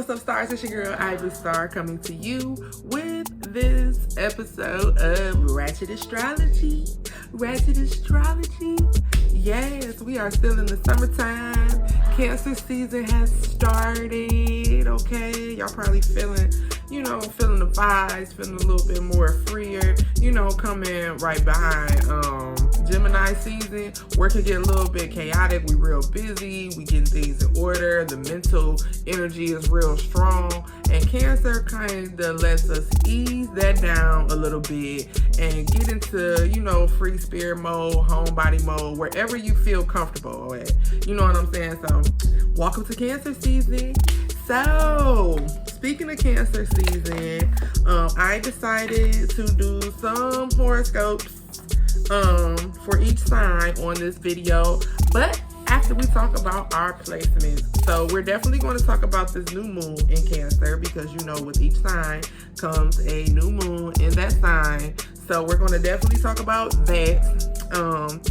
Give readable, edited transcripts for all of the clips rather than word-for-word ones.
what's up, stars? It's your girl, Ivy Star, coming to you with this episode of Ratchet Astrology. Ratchet Astrology. Yes, we are still in the summertime. Cancer season has started, okay? Y'all probably feeling the vibes, feeling a little bit more freer, coming right behind Gemini season, where it can get a little bit chaotic. We real busy, we getting things in order, the mental energy is real strong, and Cancer kind of lets us ease that down a little bit and get into, free spirit mode, homebody mode, wherever you feel comfortable at. You know what I'm saying? So, welcome to Cancer season. So, speaking of Cancer season, I decided to do some horoscopes for each sign on this video, but after we talk about our placements. So we're definitely going to talk about this new moon in Cancer, because with each sign comes a new moon in that sign. So we're going to definitely talk about that,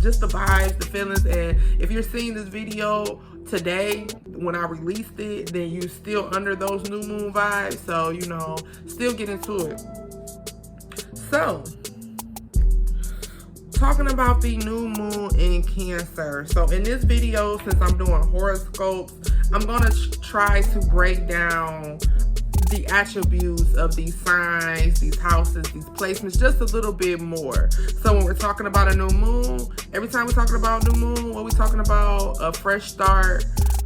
just the vibes, the feelings. And if you're seeing this video today when I released it, then you still under those new moon vibes. So, still get into it. So, talking about the new moon in Cancer. So in this video, since I'm doing horoscopes, I'm going to try to break down the attributes of these signs, these houses, these placements, just a little bit more. So when we're talking about a new moon, every time we're talking about new moon, what we're talking about, a fresh start,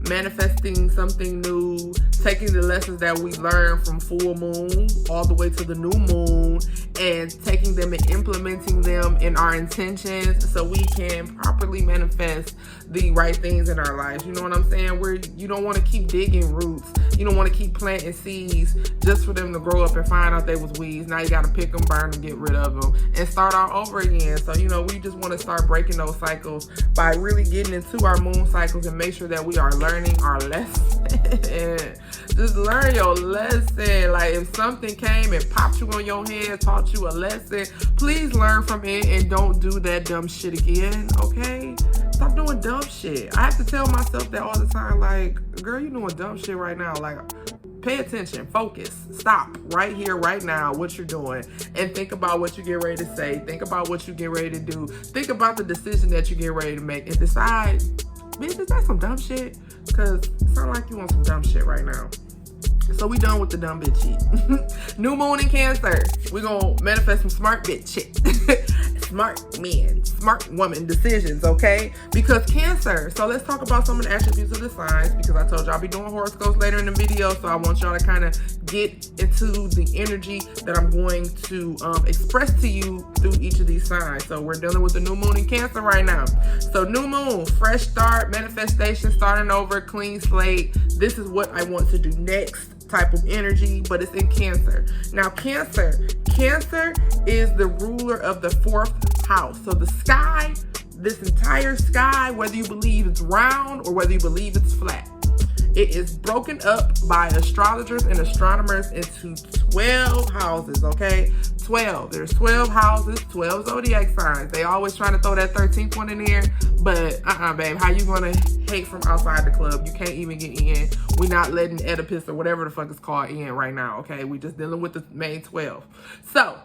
manifesting something new, taking the lessons that we learned from full moon all the way to the new moon, and taking them and implementing them in our intentions so we can properly manifest the right things in our lives. You know what I'm saying? Where you don't want to keep digging roots. You don't want to keep planting seeds just for them to grow up and find out they was weeds. Now you got to pick them, burn them, get rid of them, and start all over again. So, we just want to start breaking those cycles by really getting into our moon cycles and make sure that we are learning our lesson. Just learn your lesson. Like, if something came and popped you on your head, taught you a lesson, please learn from it and don't do that dumb shit again, okay? Stop doing dumb shit. I have to tell myself that all the time, like, girl, you doing dumb shit right now. Like, pay attention, focus, stop right here, right now, what you're doing, and think about what you get ready to say. Think about what you get ready to do. Think about the decision that you get ready to make, and decide, bitch, is that some dumb shit? Because it sounds like you want some dumb shit right now. So we done with the dumb bitch shit. New moon in Cancer. We're going to manifest some smart bitch shit. Smart men, smart woman decisions, okay? Because Cancer. So let's talk about some of the attributes of the signs, because I told you I'll be doing horoscopes later in the video. So I want y'all to kind of get into the energy that I'm going to express to you through each of these signs. So we're dealing with the new moon in Cancer right now. So new moon, fresh start, manifestation, starting over, clean slate. This is what I want to do next type of energy, but it's in Cancer. Now Cancer is the ruler of the 4th house. So the sky, this entire sky, whether you believe it's round or whether you believe it's flat, it is broken up by astrologers and astronomers into 12 houses, okay? 12. There's 12 houses, 12 zodiac signs. They always trying to throw that 13th one in there, but babe, how you gonna hate from outside the club? You can't even get in. We're not letting Oedipus or whatever the fuck it's called in right now, okay? We just dealing with the main 12. So,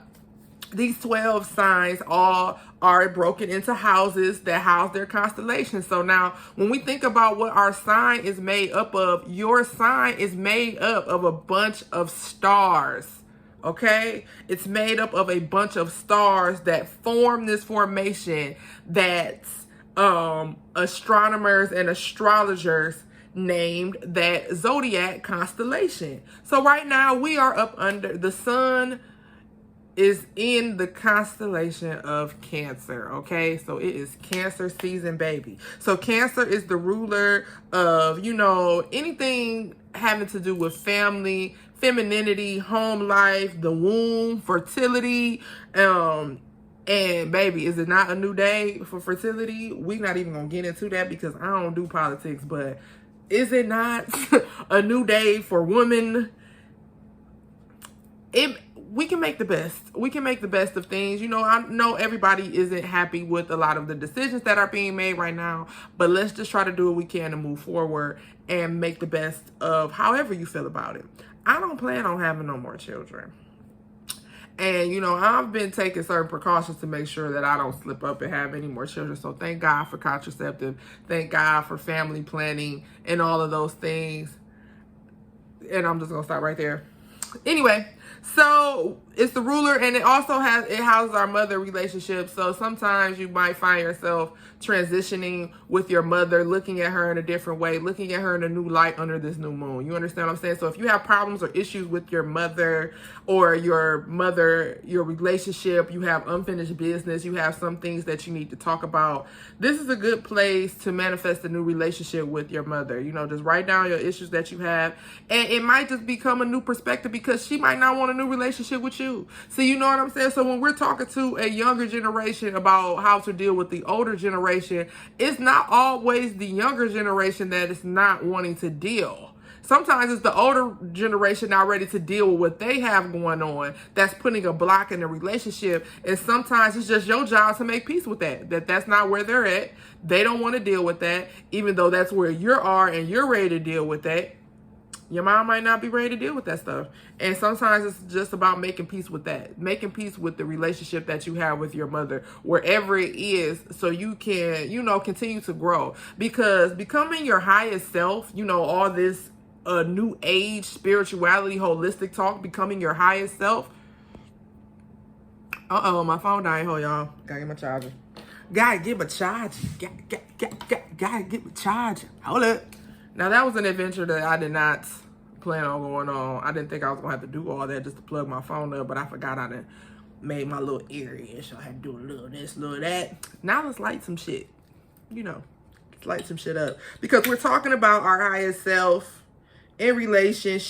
these 12 signs all are broken into houses that house their constellations. So now, when we think about what our sign is made up of, your sign is made up of a bunch of stars, okay? It's made up of a bunch of stars that form this formation that astronomers and astrologers named that zodiac constellation. So right now, we are up under the sun is in the constellation of Cancer, okay? So it is Cancer season, baby. So Cancer is the ruler of, anything having to do with family, femininity, home life, the womb, fertility, and baby, is it not a new day for fertility? We're not even gonna get into that because I don't do politics, but is it not a new day for women? we can make the best. We can make the best of things. You know, I know everybody isn't happy with a lot of the decisions that are being made right now, but let's just try to do what we can to move forward and make the best of however you feel about it. I don't plan on having no more children. And, you know, I've been taking certain precautions to make sure that I don't slip up and have any more children. So thank God for contraceptive. Thank God for family planning and all of those things. And I'm just going to stop right there. Anyway, so it's the ruler, and it also houses our mother relationship. So sometimes you might find yourself transitioning with your mother, looking at her in a different way, looking at her in a new light under this new moon. You understand what I'm saying? So if you have problems or issues with your mother, your relationship, you have unfinished business, you have some things that you need to talk about, this is a good place to manifest a new relationship with your mother. You know, just write down your issues that you have, and it might just become a new perspective because she might not want a new relationship with you. So you know what I'm saying? So when we're talking to a younger generation about how to deal with the older generation, it's not always the younger generation that is not wanting to deal. Sometimes it's the older generation not ready to deal with what they have going on that's putting a block in the relationship. And sometimes it's just your job to make peace with that. That's not where they're at. They don't want to deal with that, even though that's where you are and you're ready to deal with that. Your mom might not be ready to deal with that stuff. And sometimes it's just about making peace with that. Making peace with the relationship that you have with your mother, wherever it is, so you can, you know, continue to grow. Because becoming your highest self, you know, all this new age spirituality, holistic talk, becoming your highest self. My phone dying. Hold y'all. Gotta get my charger. Gotta get my charger. Gotta get my charger. Hold up. Now, that was an adventure that I did not plan on going on. I didn't think I was going to have to do all that just to plug my phone up, but I forgot I done made my little area, so I had to do a little this, little that. Now let's light some shit. You know, let's light some shit up. Because we're talking about our highest self in relation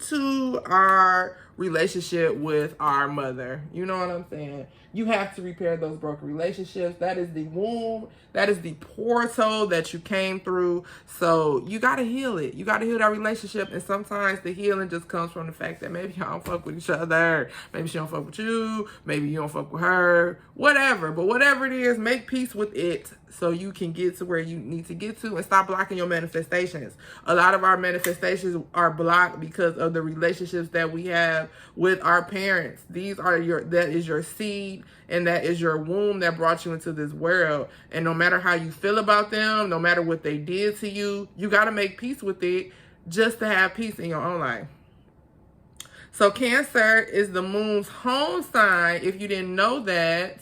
to our relationship with our mother. You know what I'm saying? You have to repair those broken relationships. That is the womb. That is the portal that you came through. So you got to heal it. You got to heal that relationship. And sometimes the healing just comes from the fact that maybe y'all don't fuck with each other. Maybe she don't fuck with you. Maybe you don't fuck with her. Whatever. But whatever it is, make peace with it so you can get to where you need to get to and stop blocking your manifestations. A lot of our manifestations are blocked because of the relationships that we have with our parents. That is your seed, and that is your womb that brought you into this world. And no matter how you feel about them, no matter what they did to you, you got to make peace with it just to have peace in your own life. So Cancer is the moon's home sign, if you didn't know that.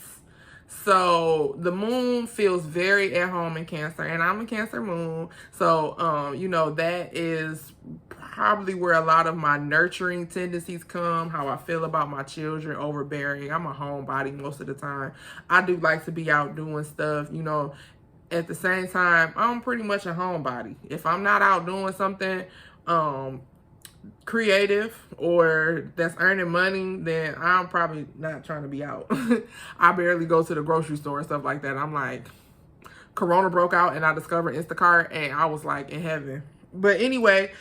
So the moon feels very at home in Cancer, and I'm a Cancer moon. So, you know, that is probably where a lot of my nurturing tendencies come, how I feel about my children, overbearing. I'm a homebody most of the time. I do like to be out doing stuff, you know. At the same time, I'm pretty much a homebody. If I'm not out doing something creative or that's earning money, then I'm probably not trying to be out. I barely go to the grocery store and stuff like that. I'm like, Corona broke out and I discovered Instacart and I was like in heaven. But anyway,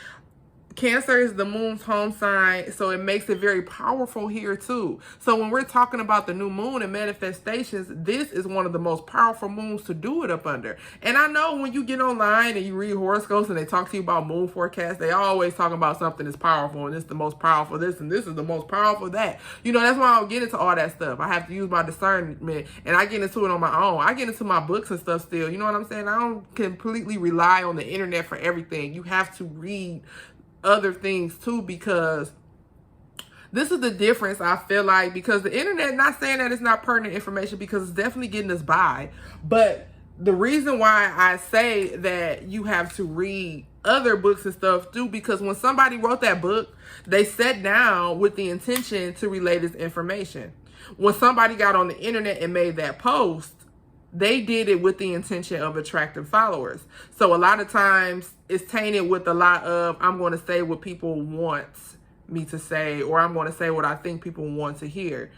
Cancer is the moon's home sign, so it makes it very powerful here too. So when we're talking about the new moon and manifestations, this is one of the most powerful moons to do it up under. And I know when you get online and you read horoscopes and they talk to you about moon forecasts, they always talk about something that's powerful and it's the most powerful this and this is the most powerful that. You know, that's why I don't get into all that stuff. I have to use my discernment, and I get into it on my own. I get into my books and stuff still. You know what I'm saying? I don't completely rely on the internet for everything. You have to read other things too, because this is the difference, I feel like, because the internet, not saying that it's not pertinent information, because it's definitely getting us by, but the reason why I say that you have to read other books and stuff too, because when somebody wrote that book, they sat down with the intention to relay this information. When somebody got on the internet and made that post, they did it with the intention of attracting followers. So a lot of times it's tainted with a lot of, I'm going to say what people want me to say, or I'm going to say what I think people want to hear.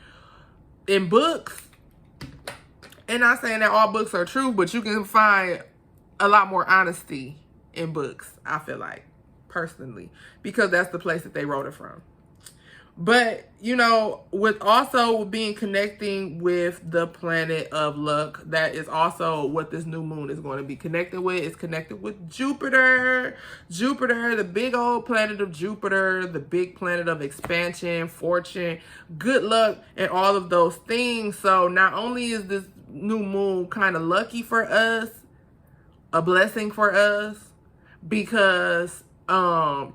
In books, and not saying that all books are true, but you can find a lot more honesty in books, I feel like, personally, because that's the place that they wrote it from. But, you know, with also being connecting with the planet of luck, that is also what this new moon is going to be connected with. It's connected with Jupiter. Jupiter, the big old planet of Jupiter, the big planet of expansion, fortune, good luck, and all of those things. So not only is this new moon kind of lucky for us, a blessing for us, because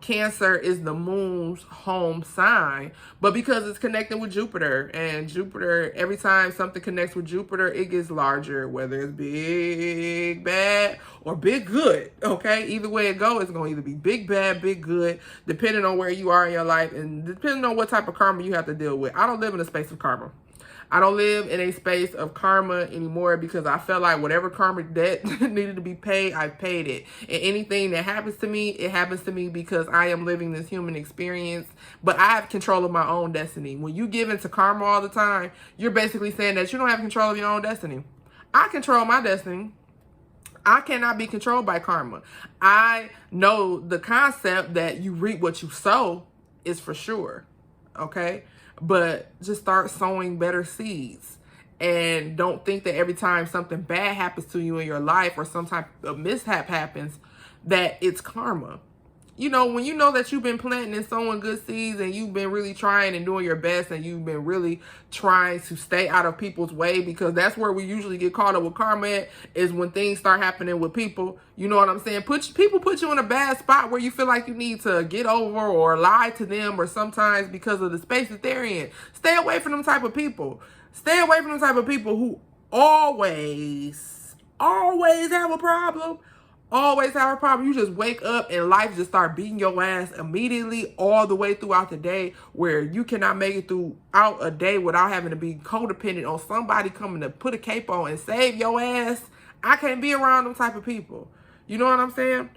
Cancer is the moon's home sign, but because it's connected with Jupiter, and Jupiter, every time something connects with Jupiter, it gets larger, whether it's big bad or big good. Okay, either way it goes, it's going to either be big bad, big good, depending on where you are in your life and depending on what type of karma you have to deal with. I don't live in a space of karma. I don't live in a space of karma anymore, because I felt like whatever karma debt needed to be paid, I paid it. And anything that happens to me, it happens to me because I am living this human experience. But I have control of my own destiny. When you give into karma all the time, you're basically saying that you don't have control of your own destiny. I control my destiny. I cannot be controlled by karma. I know the concept that you reap what you sow is for sure. Okay? But just start sowing better seeds, and don't think that every time something bad happens to you in your life or some type of mishap happens that it's karma. You know, when you know that you've been planting and sowing good seeds, and you've been really trying and doing your best, and you've been really trying to stay out of people's way, because that's where we usually get caught up with karma at, is when things start happening with people. You know what I'm saying? People put you in a bad spot where you feel like you need to get over or lie to them, or sometimes because of the space that they're in. Stay away from them type of people. Stay away from them type of people who always have a problem. Always have a problem. You just wake up and life just start beating your ass immediately all the way throughout the day, where you cannot make it throughout a day without having to be codependent on somebody coming to put a cape on and save your ass. I can't be around them type of people. You know what I'm saying?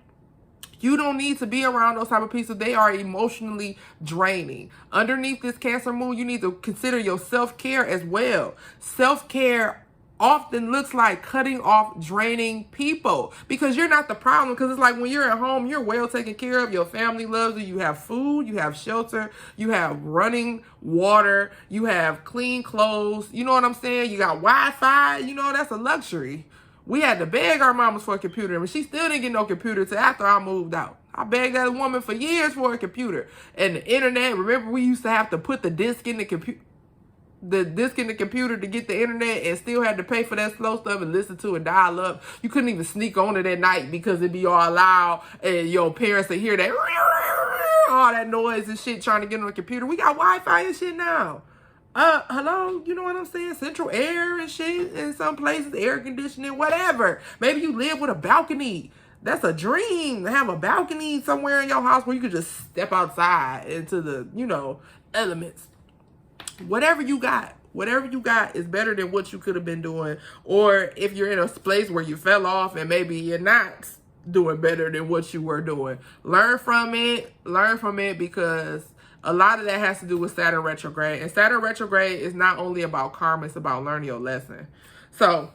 You don't need to be around those type of people. They are emotionally draining. Underneath this Cancer moon, you need to consider your self-care as well. Self-care often looks like cutting off draining people, because you're not the problem. Because it's like when you're at home, you're well taken care of. Your family loves you. You have food, you have shelter, you have running water, you have clean clothes. You know what I'm saying? You got Wi-Fi. You know, that's a luxury. We had to beg our mamas for a computer, and she still didn't get no computer till after I moved out. I begged that woman for years for a computer. And the internet, remember we used to have to put the disc in the computer to get the internet, and still had to pay for that slow stuff and listen to it dial up. You couldn't even sneak on it at night because it'd be all loud, and your parents would hear that all that noise and shit trying to get on the computer. We got Wi-Fi and shit now. Hello, you know what I'm saying? Central air and shit in some places, air conditioning, whatever. Maybe you live with a balcony. That's a dream, to have a balcony somewhere in your house where you could just step outside into the, you know, elements. Whatever you got is better than what you could have been doing. Or if you're in a place where you fell off and maybe you're not doing better than what you were doing, learn from it, because a lot of that has to do with Saturn retrograde. And Saturn retrograde is not only about karma, it's about learning your lesson. So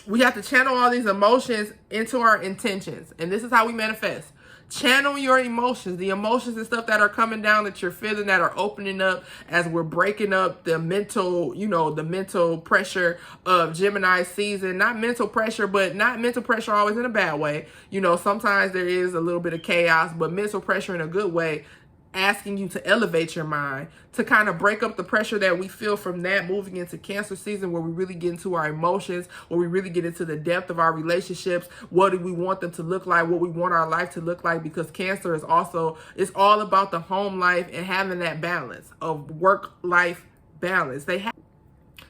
we have to channel all these emotions into our intentions. And this is how we manifest. Channel your emotions, the emotions and stuff that are coming down that you're feeling, that are opening up as we're breaking up the mental, you know, the mental pressure of Gemini season. Not mental pressure, but not mental pressure always in a bad way. You know, sometimes there is a little bit of chaos, but mental pressure in a good way, asking you to elevate your mind, to kind of break up the pressure that we feel from that, moving into Cancer season, where we really get into our emotions, where we really get into the depth of our relationships. What do we want them to look like? What we want our life to look like? Because Cancer is also, it's all about the home life and having that balance of work-life balance.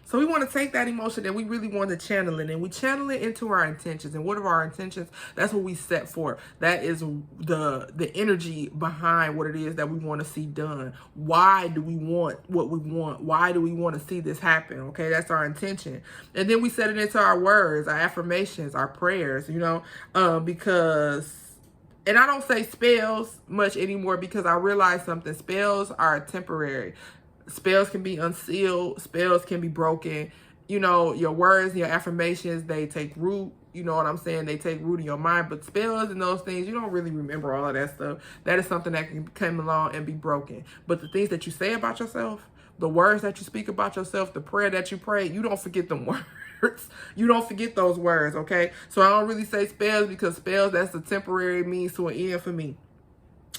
So we want to take that emotion and we really want to channel it, and we channel it into our intentions. And what are our intentions? That's what we set for. That is the energy behind what it is that we want to see done. Why do we want what we want? Why do we want to see this happen? Okay, that's our intention. And then we set it into our words, our affirmations, our prayers, you know, because, and I don't say spells much anymore, because I realize something. Spells are temporary. Spells can be unsealed. Spells can be broken. You know, your words, your affirmations, they take root You know what I'm saying? They take root in your mind. But spells and those things, you don't really remember all of that stuff. That is something that can come along and be broken. But the things that you say about yourself, the words that you speak about yourself, the prayer that you pray, you don't forget them words. You don't forget those words, okay? So I don't really say spells, because spells, that's a temporary means to an end for me.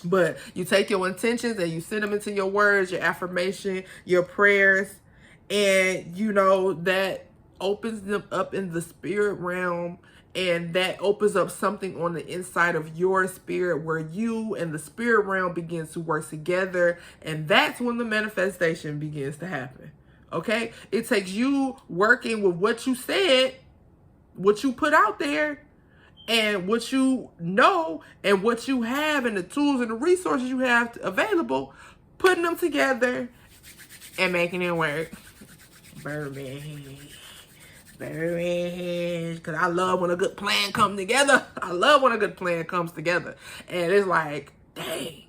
But you take your intentions and you send them into your words, your affirmation, your prayers, and you know that opens them up in the spirit realm, and that opens up something on the inside of your spirit where you and the spirit realm begins to work together, and that's when the manifestation begins to happen. Okay? It takes you working with what you said, what you put out there, and what you know, and what you have, and the tools and the resources you have available, putting them together and making it work. Because I love when a good plan comes together. I love when a good plan comes together. And it's like, dang,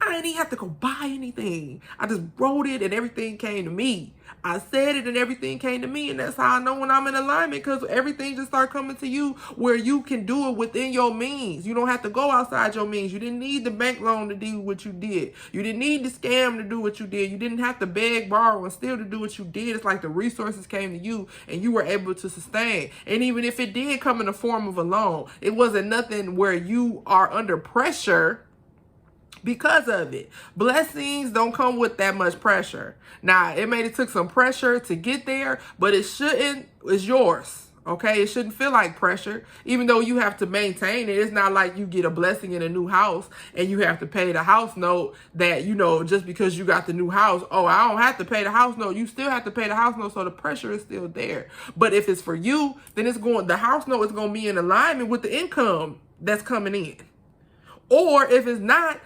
I didn't even have to go buy anything. I just wrote it and everything came to me. I said it and everything came to me. And that's how I know when I'm in alignment, because everything just start coming to you where you can do it within your means. You don't have to go outside your means. You didn't need the bank loan to do what you did. You didn't need the scam to do what you did. You didn't have to beg, borrow, and steal to do what you did. It's like the resources came to you and you were able to sustain. And even if it did come in the form of a loan, it wasn't nothing where you are under pressure because of it. Blessings don't come with that much pressure. Now, it may have took some pressure to get there, but it shouldn't. It's yours. Okay? It shouldn't feel like pressure, even though you have to maintain it. It's not like you get a blessing in a new house and you have to pay the house note that, you know, just because you got the new house, oh, I don't have to pay the house note. You still have to pay the house note, so the pressure is still there. But if it's for you, then the house note is going to be in alignment with the income that's coming in. Or if it's not,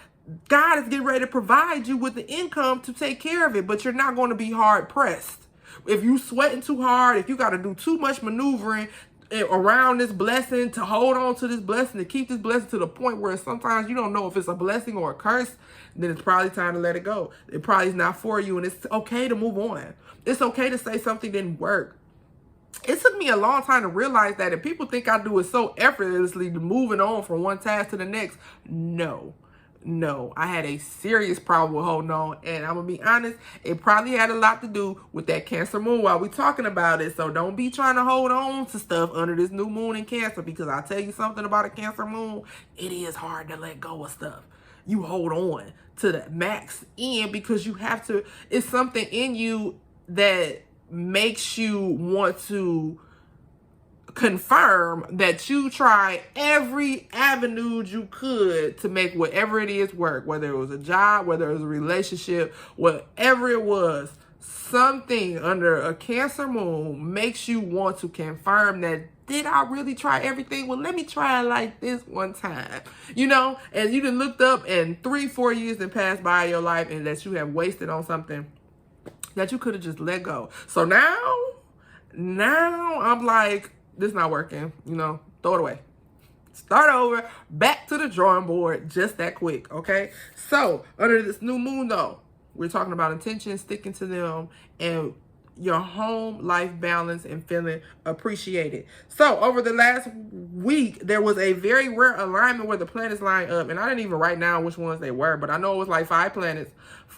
God is getting ready to provide you with the income to take care of it, but you're not going to be hard pressed. If you sweating too hard, if you got to do too much maneuvering around this blessing to hold on to this blessing, to keep this blessing to the point where sometimes you don't know if it's a blessing or a curse, then it's probably time to let it go. It probably is not for you, and it's okay to move on. It's okay to say something didn't work. It took me a long time to realize that, and people think I do it so effortlessly, moving on from one task to the next. No, I had a serious problem with holding on, and I'm gonna be honest, it probably had a lot to do with that Cancer moon while we talking about it. So don't be trying to hold on to stuff under this new moon in Cancer, because I'll tell you something about a Cancer moon, it is hard to let go of stuff. You hold on to the max end because you have to. It's something in you that makes you want to confirm that you try every avenue you could to make whatever it is work, whether it was a job, whether it was a relationship, whatever it was. Something under a Cancer moon makes you want to confirm that, did I really try everything? Well, let me try it like this one time, you know? And you done looked up and 3-4 years that passed by your life and that you have wasted on something that you could have just let go. So now I'm like, this not working, you know, throw it away. Start over, back to the drawing board, just that quick, okay? So, under this new moon, though, we're talking about intentions, sticking to them, and your home life balance and feeling appreciated. So, over the last week, there was a very rare alignment where the planets line up, and I didn't even write down which ones they were, but I know it was like 5 planets,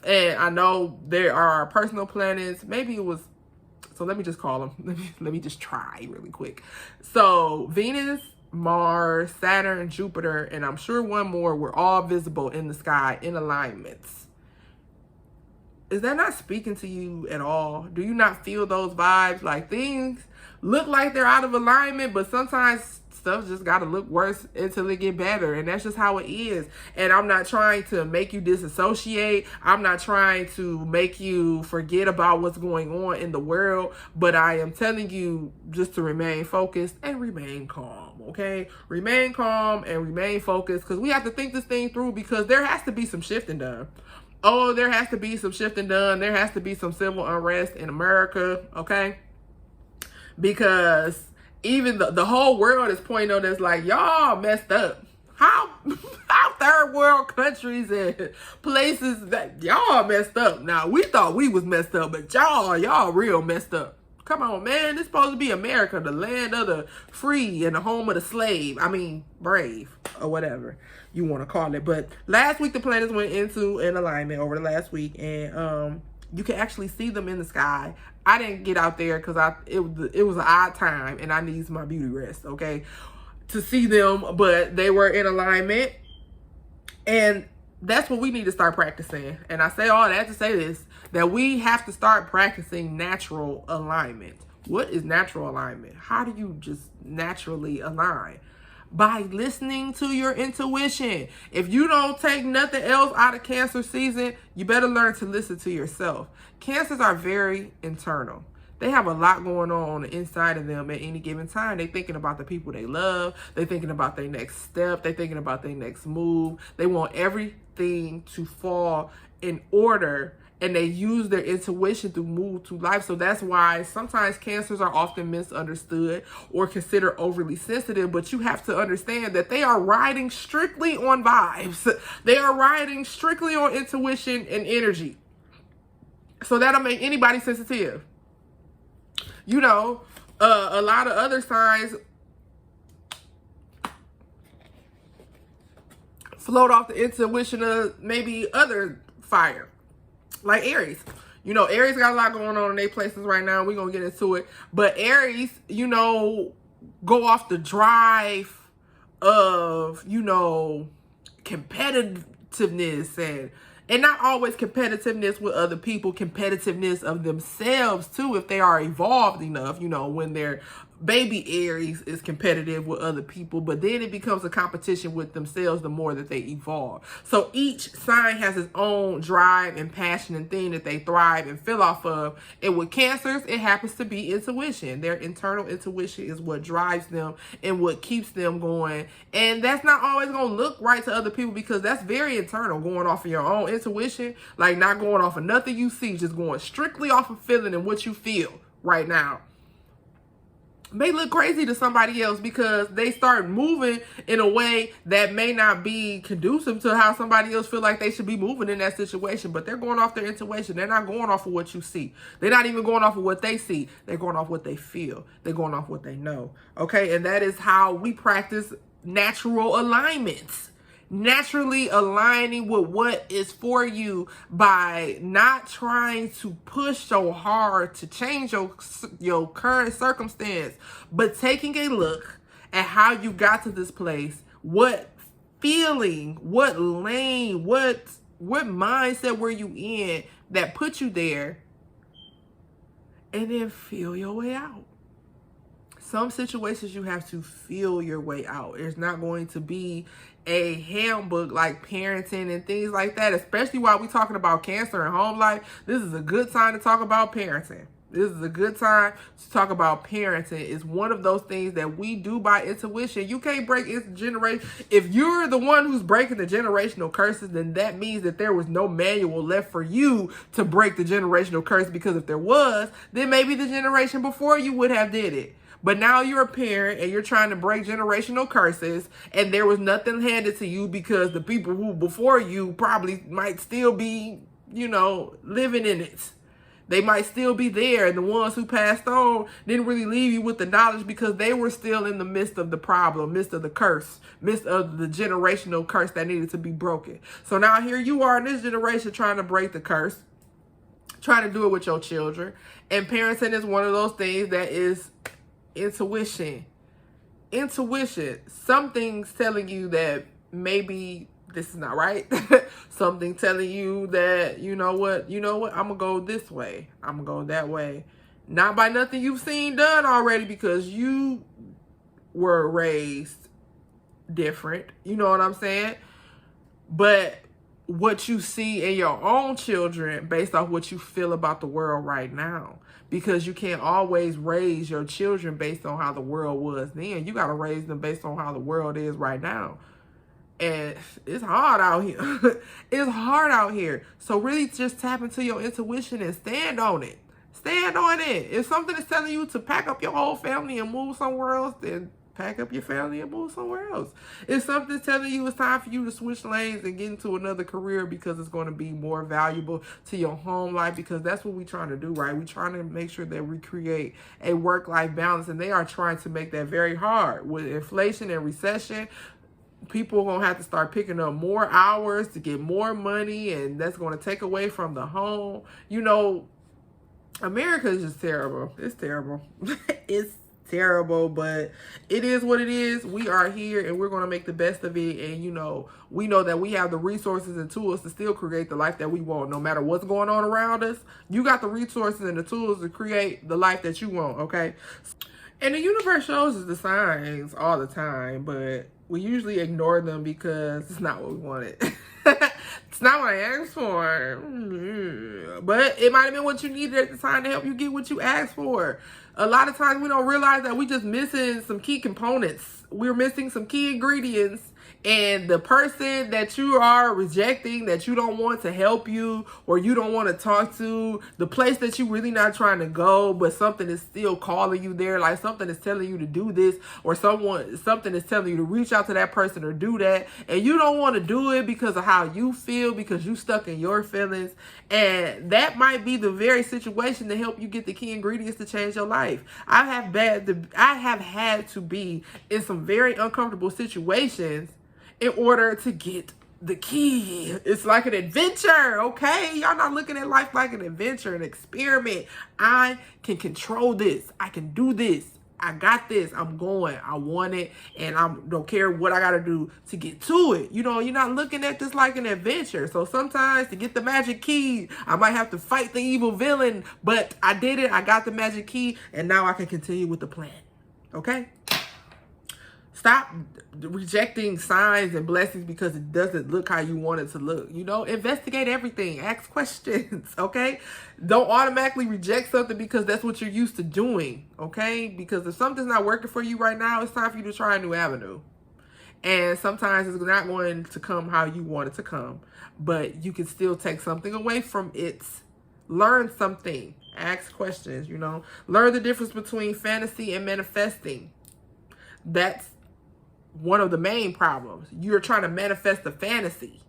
and I know there are personal planets. Maybe it was. So let me just call them. Let me just try really quick. So Venus, Mars, Saturn, Jupiter, and I'm sure one more were all visible in the sky in alignments. Is that not speaking to you at all? Do you not feel those vibes? Like things look like they're out of alignment, but sometimes stuff just got to look worse until it get better. And that's just how it is. And I'm not trying to make you disassociate. I'm not trying to make you forget about what's going on in the world. But I am telling you just to remain focused and remain calm, okay? Remain calm and remain focused, because we have to think this thing through, because there has to be some shifting done. Oh, there has to be some shifting done. There has to be some civil unrest in America, okay? Because even the whole world is pointing out that's like, y'all messed up. How third world countries and places that y'all messed up. Now, we thought we was messed up, but y'all real messed up. Come on, man. This supposed to be America, the land of the free and the home of the slave. I mean, brave or whatever you want to call it. But last week, the planets went into an alignment over the last week. And you can actually see them in the sky. I didn't get out there because it was an odd time and I needs my beauty rest, okay, to see them. But they were in alignment. And that's what we need to start practicing. And I say all that to say this, that we have to start practicing natural alignment. What is natural alignment? How do you just naturally align? By listening to your intuition. If you don't take nothing else out of Cancer season, you better learn to listen to yourself. Cancers are very internal. They have a lot going on the inside of them at any given time. They're thinking about the people they love. They're thinking about their next step. They're thinking about their next move. They want everything to fall in order, and they use their intuition to move through life. So that's why sometimes cancers are often misunderstood or considered overly sensitive. But you have to understand that they are riding strictly on vibes. They are riding strictly on intuition and energy. So that'll make anybody sensitive. You know, a lot of other signs float off the intuition of maybe other fire, like Aries. You know, Aries got a lot going on in their places right now. We're going to get into it. But Aries, you know, go off the drive of, you know, competitiveness and not always competitiveness with other people, competitiveness of themselves too, if they are evolved enough, you know, when their baby Aries is competitive with other people, but then it becomes a competition with themselves the more that they evolve. So each sign has its own drive and passion and thing that they thrive and fill off of. And with Cancers, it happens to be intuition. Their internal intuition is what drives them and what keeps them going. And that's not always going to look right to other people because that's very internal, going off of your own intuition, like not going off of nothing you see, just going strictly off of feeling and what you feel right now. May look crazy to somebody else because they start moving in a way that may not be conducive to how somebody else feel like they should be moving in that situation. But they're going off their intuition. They're not going off of what you see. They're not even going off of what they see. They're going off what they feel. They're going off what they know. Okay, and that is how we practice natural alignments. Naturally aligning with what is for you by not trying to push so hard to change your current circumstance, but taking a look at how you got to this place, what feeling, what lane, what mindset were you in that put you there, and then feel your way out. Some situations you have to feel your way out. There's not going to be a handbook like parenting and things like that, especially while we're talking about Cancer and home life. This is a good time to talk about parenting. This is a good time to talk about parenting. It's one of those things that we do by intuition. You can't break generation. If you're the one who's breaking the generational curses, then that means that there was no manual left for you to break the generational curse, because if there was, then maybe the generation before you would have did it. But now you're a parent and you're trying to break generational curses, and there was nothing handed to you because the people who before you probably might still be, you know, living in it. They might still be there, and the ones who passed on didn't really leave you with the knowledge because they were still in the midst of the problem, midst of the curse, midst of the generational curse that needed to be broken. So now here you are in this generation trying to break the curse, trying to do it with your children. And parenting is one of those things that is intuition. Something's telling you that maybe this is not right. Something telling you that, you know what, I'm gonna go this way, I'm gonna go that way, not by nothing you've seen done already, because you were raised different, you know what I'm saying? But what you see in your own children based off what you feel about the world right now. Because you can't always raise your children based on how the world was then. You got to raise them based on how the world is right now. And it's hard out here. It's hard out here. So really just tap into your intuition and stand on it. Stand on it. If something is telling you to pack up your whole family and move somewhere else, then pack up your family and move somewhere else. If something's telling you it's time for you to switch lanes and get into another career because it's going to be more valuable to your home life, because that's what we're trying to do, right? We're trying to make sure that we create a work-life balance, and they are trying to make that very hard. With inflation and recession, people are going to have to start picking up more hours to get more money, and that's going to take away from the home. You know, America is just terrible. It's terrible. It's terrible, but it is what it is. We are here and we're going to make the best of it. And, you know, we know that we have the resources and tools to still create the life that we want. No matter what's going on around us, you got the resources and the tools to create the life that you want, okay? And the universe shows us the signs all the time, but we usually ignore them because it's not what we wanted. It's not what I asked for. But it might have been what you needed at the time to help you get what you asked for. A lot of times we don't realize that we just missing some key components. We're missing some key ingredients. And the person that you are rejecting, that you don't want to help you, or you don't want to talk to, the place that you really not trying to go, but something is still calling you there, like something is telling you to do this, or something is telling you to reach out to that person or do that, and you don't want to do it because of how you feel, because you stuck in your feelings. And that might be the very situation to help you get the key ingredients to change your life. I have had to be in some very uncomfortable situations in order to get the key. It's like an adventure, okay? Y'all not looking at life like an adventure, an experiment. I can control this. I can do this. I got this. I'm going. I want it, and I don't care what I got to do to get to it. You know, you're not looking at this like an adventure. So sometimes to get the magic key, I might have to fight the evil villain, but I did it. I got the magic key, and now I can continue with the plan, okay? Stop rejecting signs and blessings because it doesn't look how you want it to look. You know, investigate everything. Ask questions, okay? Don't automatically reject something because that's what you're used to doing, okay? Because if something's not working for you right now, it's time for you to try a new avenue. And sometimes it's not going to come how you want it to come, but you can still take something away from it. Learn something. Ask questions, you know. Learn the difference between fantasy and manifesting. That's one of the main problems. You're trying to manifest a fantasy.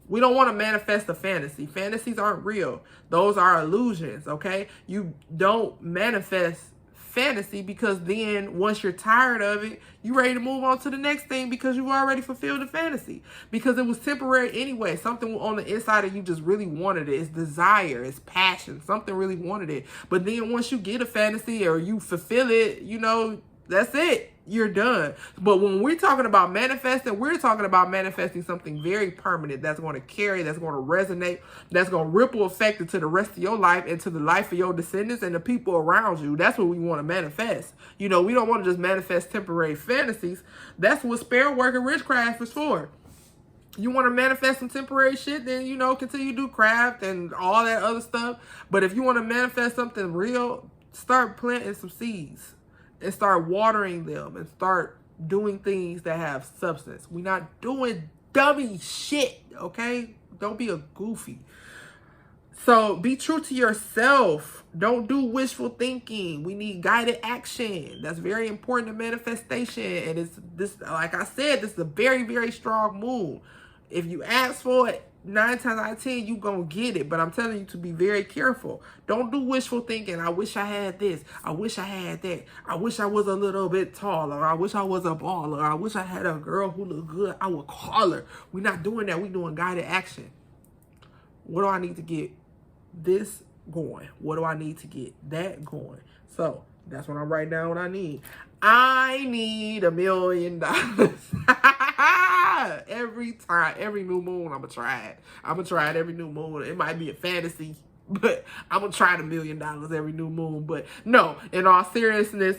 We don't want to manifest a fantasy. Fantasies aren't real. Those are illusions, okay? You don't manifest fantasy because then once you're tired of it, you're ready to move on to the next thing because you've already fulfilled the fantasy. Because it was temporary anyway. Something on the inside of you just really wanted it. It's desire. It's passion. Something really wanted it. But then once you get a fantasy or you fulfill it, you know, that's it. You're done. But when we're talking about manifesting, we're talking about manifesting something very permanent that's going to carry, that's going to resonate, that's going to ripple effect into the rest of your life, into the life of your descendants and the people around you. That's what we want to manifest. You know, we don't want to just manifest temporary fantasies. That's what spell work and witchcraft is for. You want to manifest some temporary shit, then, you know, continue to do craft and all that other stuff. But if you want to manifest something real, start planting some seeds. And start watering them and start doing things that have substance. We're not doing dummy shit, okay? Don't be a goofy. So be true to yourself. Don't do wishful thinking. We need guided action. That's very important to manifestation. And it's this, like I said, this is a very, very strong move. If you ask for it, 9 times out of 10, you gonna get it. But I'm telling you to be very careful. Don't do wishful thinking. I wish I had this. I wish I had that. I wish I was a little bit taller. I wish I was a baller. I wish I had a girl who looked good. I would call her. We're not doing that. We're doing guided action. What do I need to get this going? What do I need to get that going? So that's what I'm writing down what I need. I need $1 million. Every time, every new moon, I'm going to try it. I'm going to try it every new moon. It might be a fantasy, but I'm going to try the $1 million every new moon. But no, in all seriousness,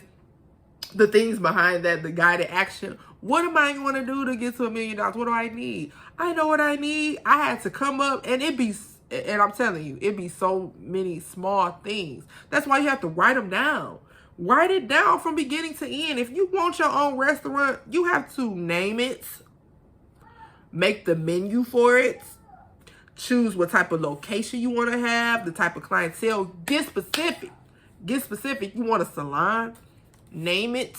the things behind that, the guided action, what am I going to do to get to $1 million? What do I need? I know what I need. I had to come up and and I'm telling you, it'd be so many small things. That's why you have to write them down. Write it down from beginning to end. If you want your own restaurant, you have to name it, make the menu for it, choose what type of location you want to have, the type of clientele. Get specific. Get specific. You want a salon? Name it.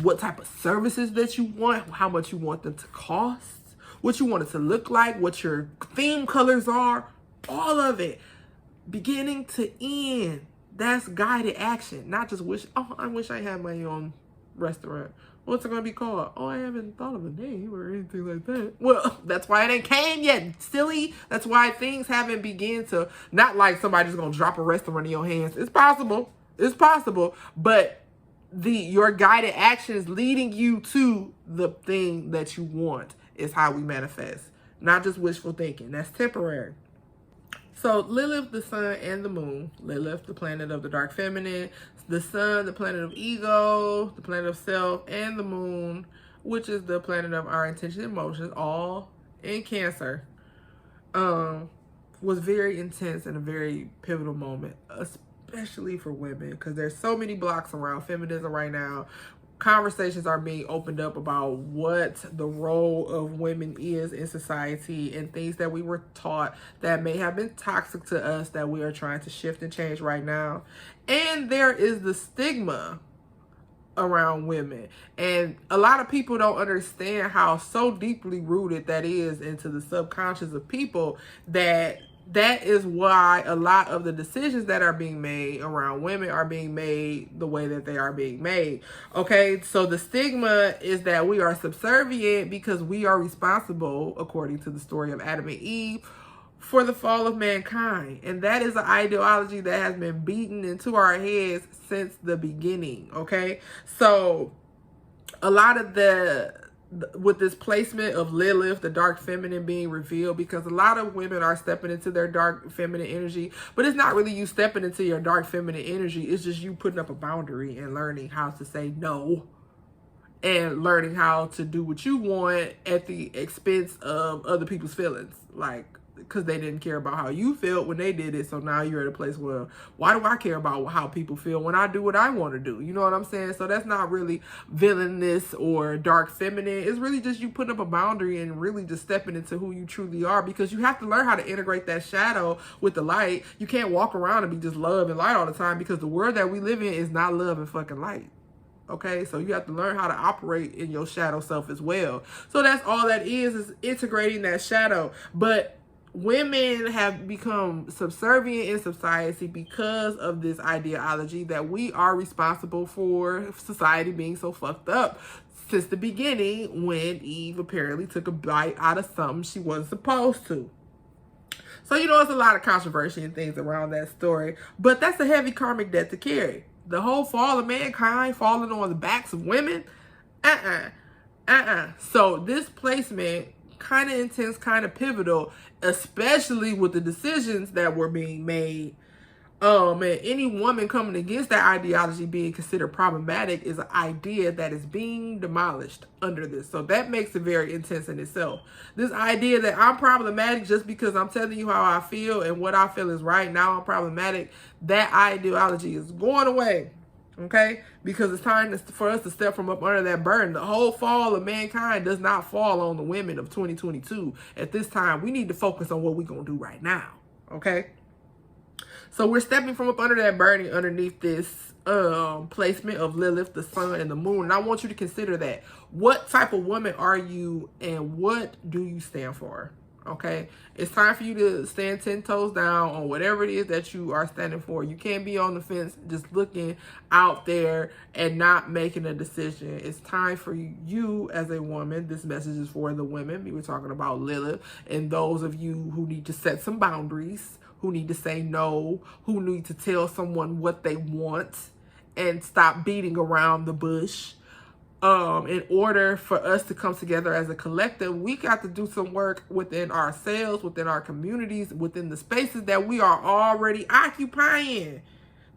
what type of services that you want, how much you want them to cost, what you want it to look like, what your theme colors are, all of it, beginning to end. That's guided action, not just wish, oh, I wish I had my own restaurant. What's it going to be called? Oh, I haven't thought of a name or anything like that. Well, that's why it ain't came yet, silly. That's why things haven't begun to, not like somebody's going to drop a restaurant in your hands. It's possible. It's possible. But your guided actions leading you to the thing that you want is how we manifest. Not just wishful thinking. That's temporary. So Lilith, the sun, and the moon. Lilith, the planet of the dark feminine. The sun, the planet of ego, the planet of self, and the moon, which is the planet of our intention and emotions, all in Cancer, was very intense and a very pivotal moment, especially for women, because there's so many blocks around feminism right now. Conversations are being opened up about what the role of women is in society and things that we were taught that may have been toxic to us that we are trying to shift and change right now. And there is the stigma around women. And a lot of people don't understand how so deeply rooted that is into the subconscious of people that is why a lot of the decisions that are being made around women are being made the way that they are being made. Okay, so the stigma is that we are subservient because we are responsible, according to the story of Adam and Eve, for the fall of mankind. And that is an ideology that has been beaten into our heads since the beginning. Okay, so a lot of with this placement of Lilith, the dark feminine, being revealed, because a lot of women are stepping into their dark feminine energy, but it's not really you stepping into your dark feminine energy. It's just you putting up a boundary and learning how to say no and learning how to do what you want at the expense of other people's feelings, like, because they didn't care about how you felt when they did it. So now you're at a place where, why do I care about how people feel when I do what I want to do? You know what I'm saying? So that's not really villainous or dark feminine. It's really just you putting up a boundary and really just stepping into who you truly are, because you have to learn how to integrate that shadow with the light. You can't walk around and be just love and light all the time, because the world that we live in is not love and fucking light. Okay, so you have to learn how to operate in your shadow self as well. So that's all that is integrating that shadow. But women have become subservient in society because of this ideology that we are responsible for society being so fucked up since the beginning, when Eve apparently took a bite out of something she wasn't supposed to. So, you know, it's a lot of controversy and things around that story, but that's a heavy karmic debt to carry. The whole fall of mankind falling on the backs of women. So this placement, kind of intense, kind of pivotal, especially with the decisions that were being made. And any woman coming against that ideology being considered problematic is an idea that is being demolished under this. So that makes it very intense in itself. This idea that I'm problematic just because I'm telling you how I feel and what I feel is right, now I'm problematic, that ideology is going away. Okay, because it's time for us to step from up under that burden. The whole fall of mankind does not fall on the women of 2022. At this time, we need to focus on what we're going to do right now. Okay, so we're stepping from up under that burden underneath this placement of Lilith, the sun, and the moon. And I want you to consider that. What type of woman are you, and what do you stand for? Okay, it's time for you to stand 10 toes down on whatever it is that you are standing for. You can't be on the fence just looking out there and not making a decision. It's time for you as a woman. This message is for the women. We were talking about Lilith, and those of you who need to set some boundaries, who need to say no, who need to tell someone what they want and stop beating around the bush. In order for us to come together as a collective, we got to do some work within ourselves, within our communities, within the spaces that we are already occupying.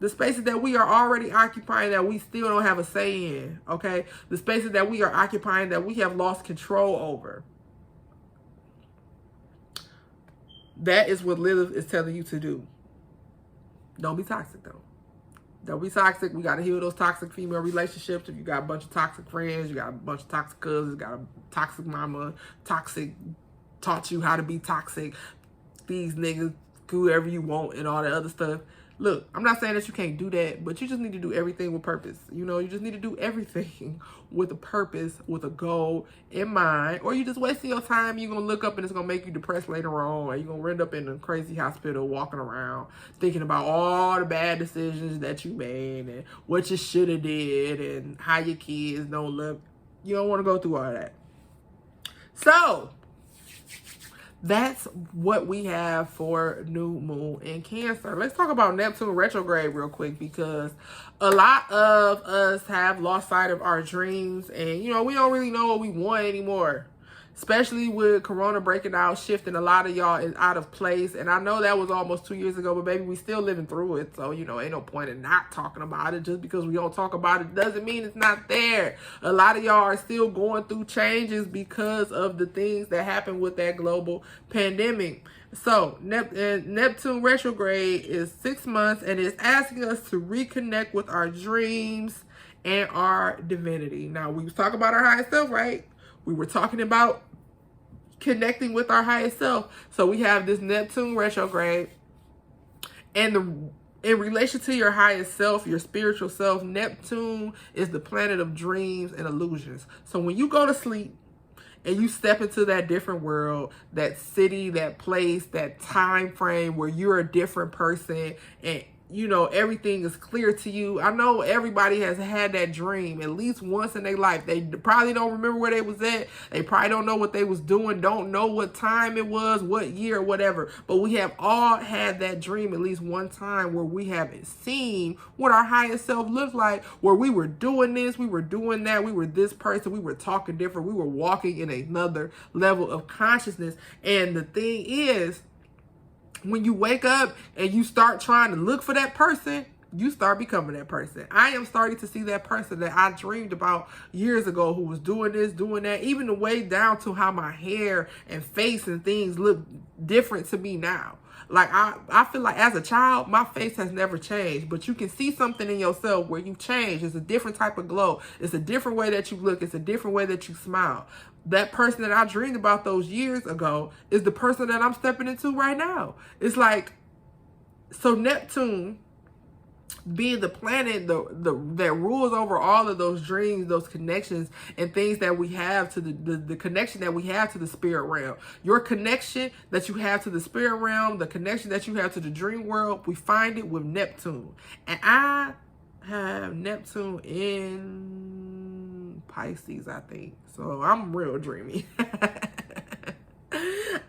The spaces that we are already occupying that we still don't have a say in, okay? The spaces that we are occupying that we have lost control over. That is what Lilith is telling you to do. Don't be toxic, though. Don't be toxic. We got to heal those toxic female relationships. If you got a bunch of toxic friends, you got a bunch of toxic cousins, got a toxic mama, toxic, taught you how to be toxic, these niggas, whoever you want, and all that other stuff. Look, I'm not saying that you can't do that, but you just need to do everything with purpose. You know, you just need to do everything with a purpose, with a goal in mind, or you just wasting your time. You're going to look up and it's going to make you depressed later on, or you're going to end up in a crazy hospital walking around thinking about all the bad decisions that you made and what you should have did and how your kids don't look. You don't want to go through all that. So, that's what we have for new moon in Cancer. Let's talk about Neptune retrograde real quick, because a lot of us have lost sight of our dreams, and you know, we don't really know what we want anymore. Especially with Corona breaking out, shifting, a lot of y'all is out of place. And I know that was almost 2 years ago, but baby, we still living through it. So, you know, ain't no point in not talking about it. Just because we don't talk about it doesn't mean it's not there. A lot of y'all are still going through changes because of the things that happened with that global pandemic. So, Neptune retrograde is 6 months, and it's asking us to reconnect with our dreams and our divinity. Now, we was talking about our higher self, right? We were talking about connecting with our highest self. So we have this Neptune retrograde, and in relation to your highest self, your spiritual self, Neptune is the planet of dreams and illusions. So when you go to sleep and you step into that different world, that city, that place, that time frame where you're a different person, and you know, everything is clear to you. I know everybody has had that dream at least once in their life. They probably don't remember where they was at. They probably don't know what they was doing, don't know what time it was, what year, whatever. But we have all had that dream at least one time where we haven't seen what our highest self looked like, where we were doing this, we were doing that, we were this person, we were talking different, we were walking in another level of consciousness. And the thing is, when you wake up and you start trying to look for that person, you start becoming that person. I am starting to see that person that I dreamed about years ago, who was doing this, doing that, even the way down to how my hair and face and things look different to me now. Like, I feel like as a child, my face has never changed, but you can see something in yourself where you change. It's a different type of glow. It's a different way that you look. It's a different way that you smile. That person that I dreamed about those years ago is the person that I'm stepping into right now. It's like, so Neptune being the planet that rules over all of those dreams, those connections and things that we have to the connection that we have to the spirit realm. Your connection that you have to the spirit realm, the connection that you have to the dream world, we find it with Neptune. And I have Neptune in Pisces, I think. So I'm real dreamy.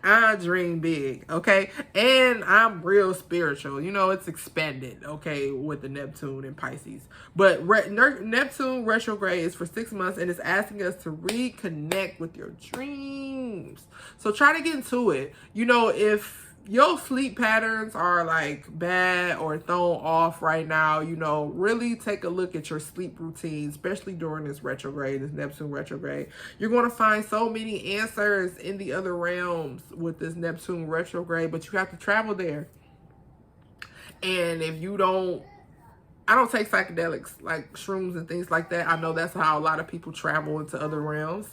I dream big, okay? And I'm real spiritual. You know, it's expanded, okay, with the Neptune and Pisces. But Neptune retrograde is for 6 months, and it's asking us to reconnect with your dreams. So try to get into it. You know, if your sleep patterns are like bad or thrown off right now, you know, really take a look at your sleep routine, especially during this retrograde, this Neptune retrograde. You're going to find so many answers in the other realms with this Neptune retrograde, but you have to travel there. And if you don't, I don't take psychedelics like shrooms and things like that. I know that's how a lot of people travel into other realms.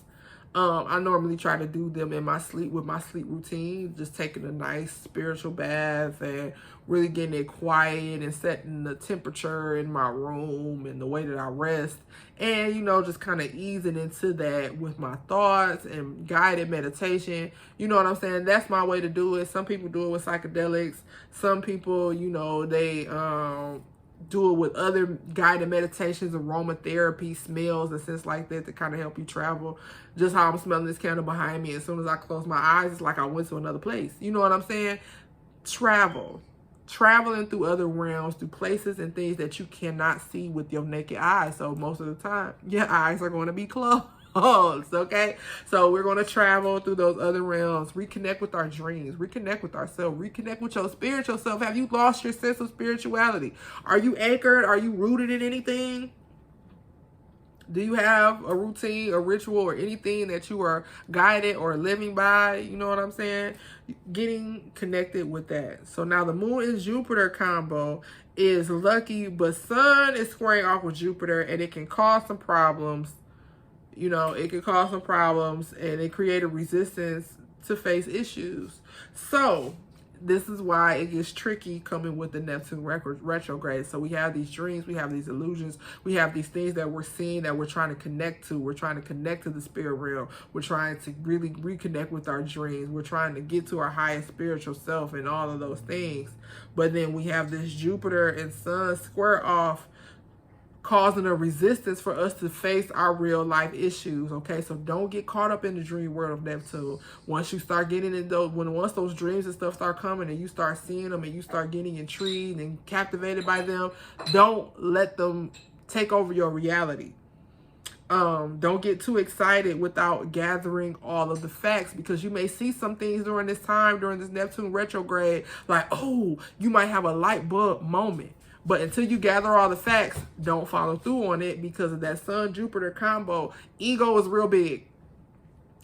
I normally try to do them in my sleep with my sleep routine, just taking a nice spiritual bath and really getting it quiet and setting the temperature in my room and the way that I rest. And, you know, just kind of easing into that with my thoughts and guided meditation. You know what I'm saying? That's my way to do it. Some people do it with psychedelics. Some people, you know, they do it with other guided meditations, aromatherapy, smells, and things like that to kind of help you travel. Just how I'm smelling this candle behind me. As soon as I close my eyes, it's like I went to another place. You know what I'm saying? Travel. Traveling through other realms, through places and things that you cannot see with your naked eyes. So most of the time, your eyes are going to be closed. Okay, so we're going to travel through those other realms, reconnect with our dreams, reconnect with ourselves, reconnect with your spiritual self. Have you lost your sense of spirituality? Are you anchored? Are you rooted in anything? Do you have a routine, a ritual, or anything that you are guided or living by? You know what I'm saying? Getting connected with that. So now the Moon and Jupiter combo is lucky, but Sun is squaring off with Jupiter, and it can cause some problems. You know, it can cause some problems, and it create a resistance to face issues. So this is why it gets tricky coming with the Neptune retrograde. So we have these dreams, we have these illusions, we have these things that we're seeing that we're trying to connect to. We're trying to connect to the spirit realm. We're trying to really reconnect with our dreams. We're trying to get to our highest spiritual self and all of those things. But then we have this Jupiter and Sun square off, causing a resistance for us to face our real life issues. Okay, so don't get caught up in the dream world of Neptune. Once you start getting in those, once those dreams and stuff start coming and you start seeing them and you start getting intrigued and captivated by them, don't let them take over your reality. Don't get too excited without gathering all of the facts, because you may see some things during this time, during this Neptune retrograde, like, oh, you might have a light bulb moment. But until you gather all the facts, don't follow through on it, because of that Sun-Jupiter combo. Ego is real big.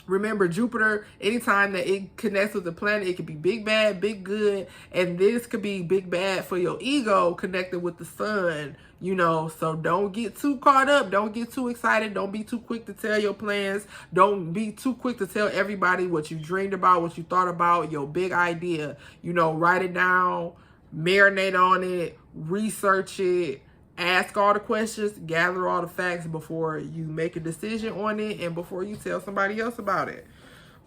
Remember, Jupiter, anytime that it connects with the planet, it could be big bad, big good. And this could be big bad for your ego connected with the sun, you know. So don't get too caught up. Don't get too excited. Don't be too quick to tell your plans. Don't be too quick to tell everybody what you dreamed about, what you thought about, your big idea. You know, write it down, marinate on it, research it, ask all the questions, gather all the facts before you make a decision on it and before you tell somebody else about it.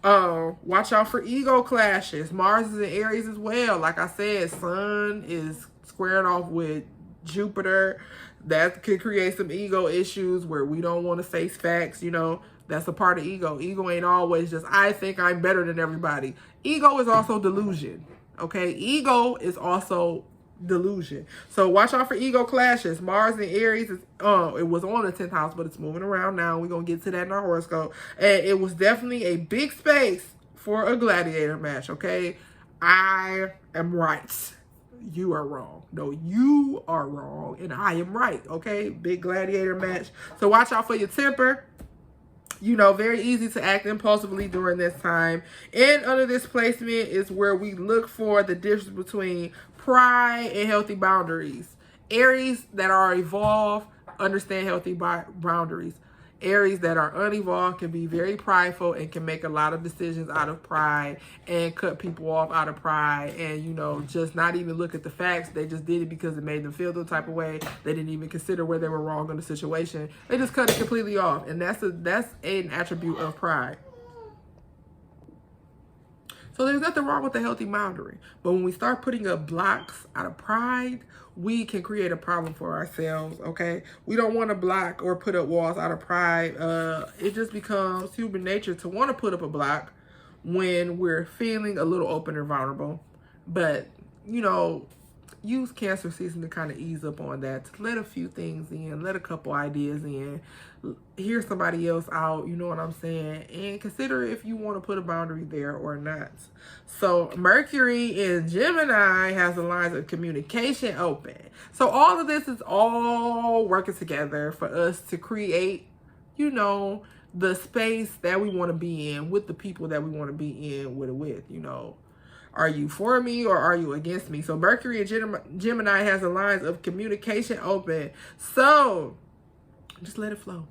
Watch out for ego clashes. Mars is in Aries as well. Like I said, Sun is squaring off with Jupiter. That could create some ego issues where we don't want to face facts, you know. That's a part of ego. Ego ain't always just, I think I'm better than everybody. Ego is also delusion. Okay, ego is also delusion. So watch out for ego clashes. Mars in Aries is it was on the 10th house, but it's moving around now. We're gonna get to that in our horoscope. And it was definitely a big space for a gladiator match. Okay, I am right, you are wrong. No, you are wrong and I am right. Okay, big gladiator match. So watch out for your temper. You know, very easy to act impulsively during this time. And under this placement is where we look for the difference between pride and healthy boundaries. Aries that are evolved understand healthy boundaries. Aries that are unevolved can be very prideful and can make a lot of decisions out of pride and cut people off out of pride, and, you know, just not even look at the facts. They just did it because it made them feel the type of way. They didn't even consider where they were wrong in the situation. They just cut it completely off, and that's an attribute of pride. So there's nothing wrong with a healthy boundary. But when we start putting up blocks out of pride, we can create a problem for ourselves, okay? We don't want to block or put up walls out of pride. It just becomes human nature to want to put up a block when we're feeling a little open and vulnerable. But, you know, use Cancer season to kind of ease up on that. To let a few things in, let a couple ideas in, hear somebody else out, you know what I'm saying? And consider if you want to put a boundary there or not. So Mercury in Gemini has the lines of communication open. So all of this is all working together for us to create, you know, the space that we want to be in with the people that we want to be in with, you know. Are you for me or are you against me? So Mercury and Gemini has the lines of communication open. So just let it flow.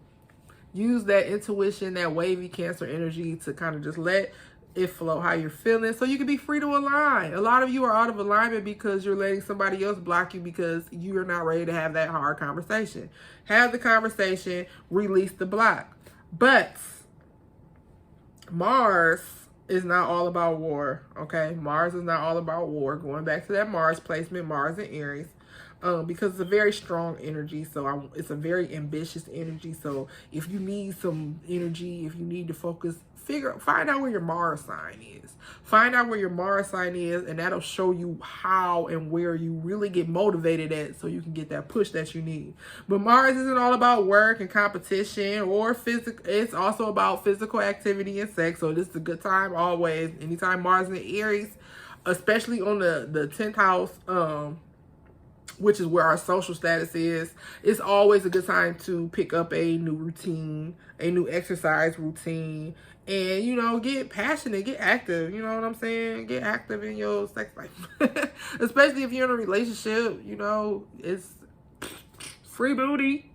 Use that intuition, that wavy Cancer energy to kind of just let it flow how you're feeling so you can be free to align. A lot of you are out of alignment because you're letting somebody else block you because you're not ready to have that hard conversation. Have the conversation, release the block. But Mars is not all about war, okay? Mars is not all about war. Going back to that Mars placement, Mars in Aries, because it's a very strong energy. So it's a very ambitious energy. So if you need some energy, if you need to focus, find out where your Mars sign is. Find out where your Mars sign is, and that'll show you how and where you really get motivated at, so you can get that push that you need. But Mars isn't all about work and competition or physical. It's also about physical activity and sex. So this is a good time always. Anytime Mars in Aries, especially on the 10th house, which is where our social status is, it's always a good time to pick up a new routine, a new exercise routine, and, you know, get passionate, get active, you know what I'm saying? Get active in your sex life. Especially if you're in a relationship, you know, it's free booty.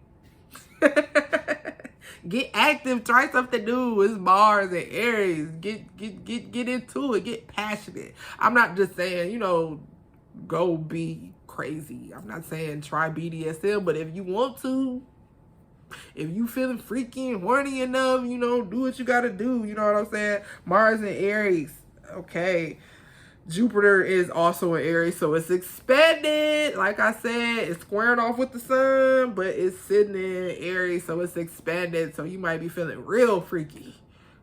Get active. Try something new. It's Mars and Aries. Get into it. Get passionate. I'm not just saying, go be crazy. I'm not saying try BDSM, but if you want to, if you feeling freaky and horny enough, do what you gotta do. You know what I'm saying? Mars and Aries. Okay. Jupiter is also in Aries, so it's expanded. Like I said, it's squaring off with the sun, but it's sitting in Aries, so it's expanded. So you might be feeling real freaky.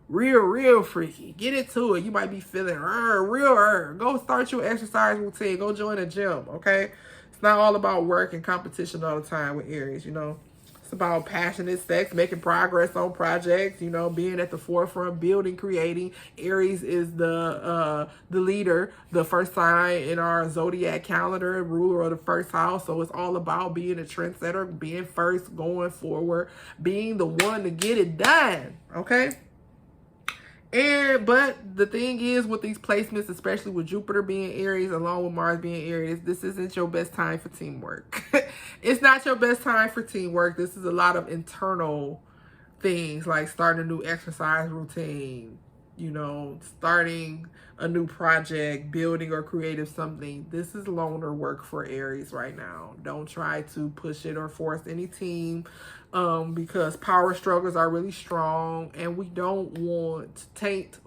Real freaky. Get into it. You might be feeling real. Go start your exercise routine. Go join a gym, okay? It's not all about work and competition all the time with Aries, It's about passionate sex, making progress on projects, being at the forefront, building, creating. Aries is the leader, the first sign in our zodiac calendar, ruler of the first house. So it's all about being a trendsetter, being first, going forward, being the one to get it done, okay? But the thing is, with these placements, especially with Jupiter being Aries along with Mars being Aries, this isn't your best time for teamwork. It's not your best time for teamwork. This is a lot of internal things like starting a new exercise routine, starting a new project, building or creative something. This is loner work for Aries right now. Don't try to push it or force any team because power struggles are really strong, and we don't want to taint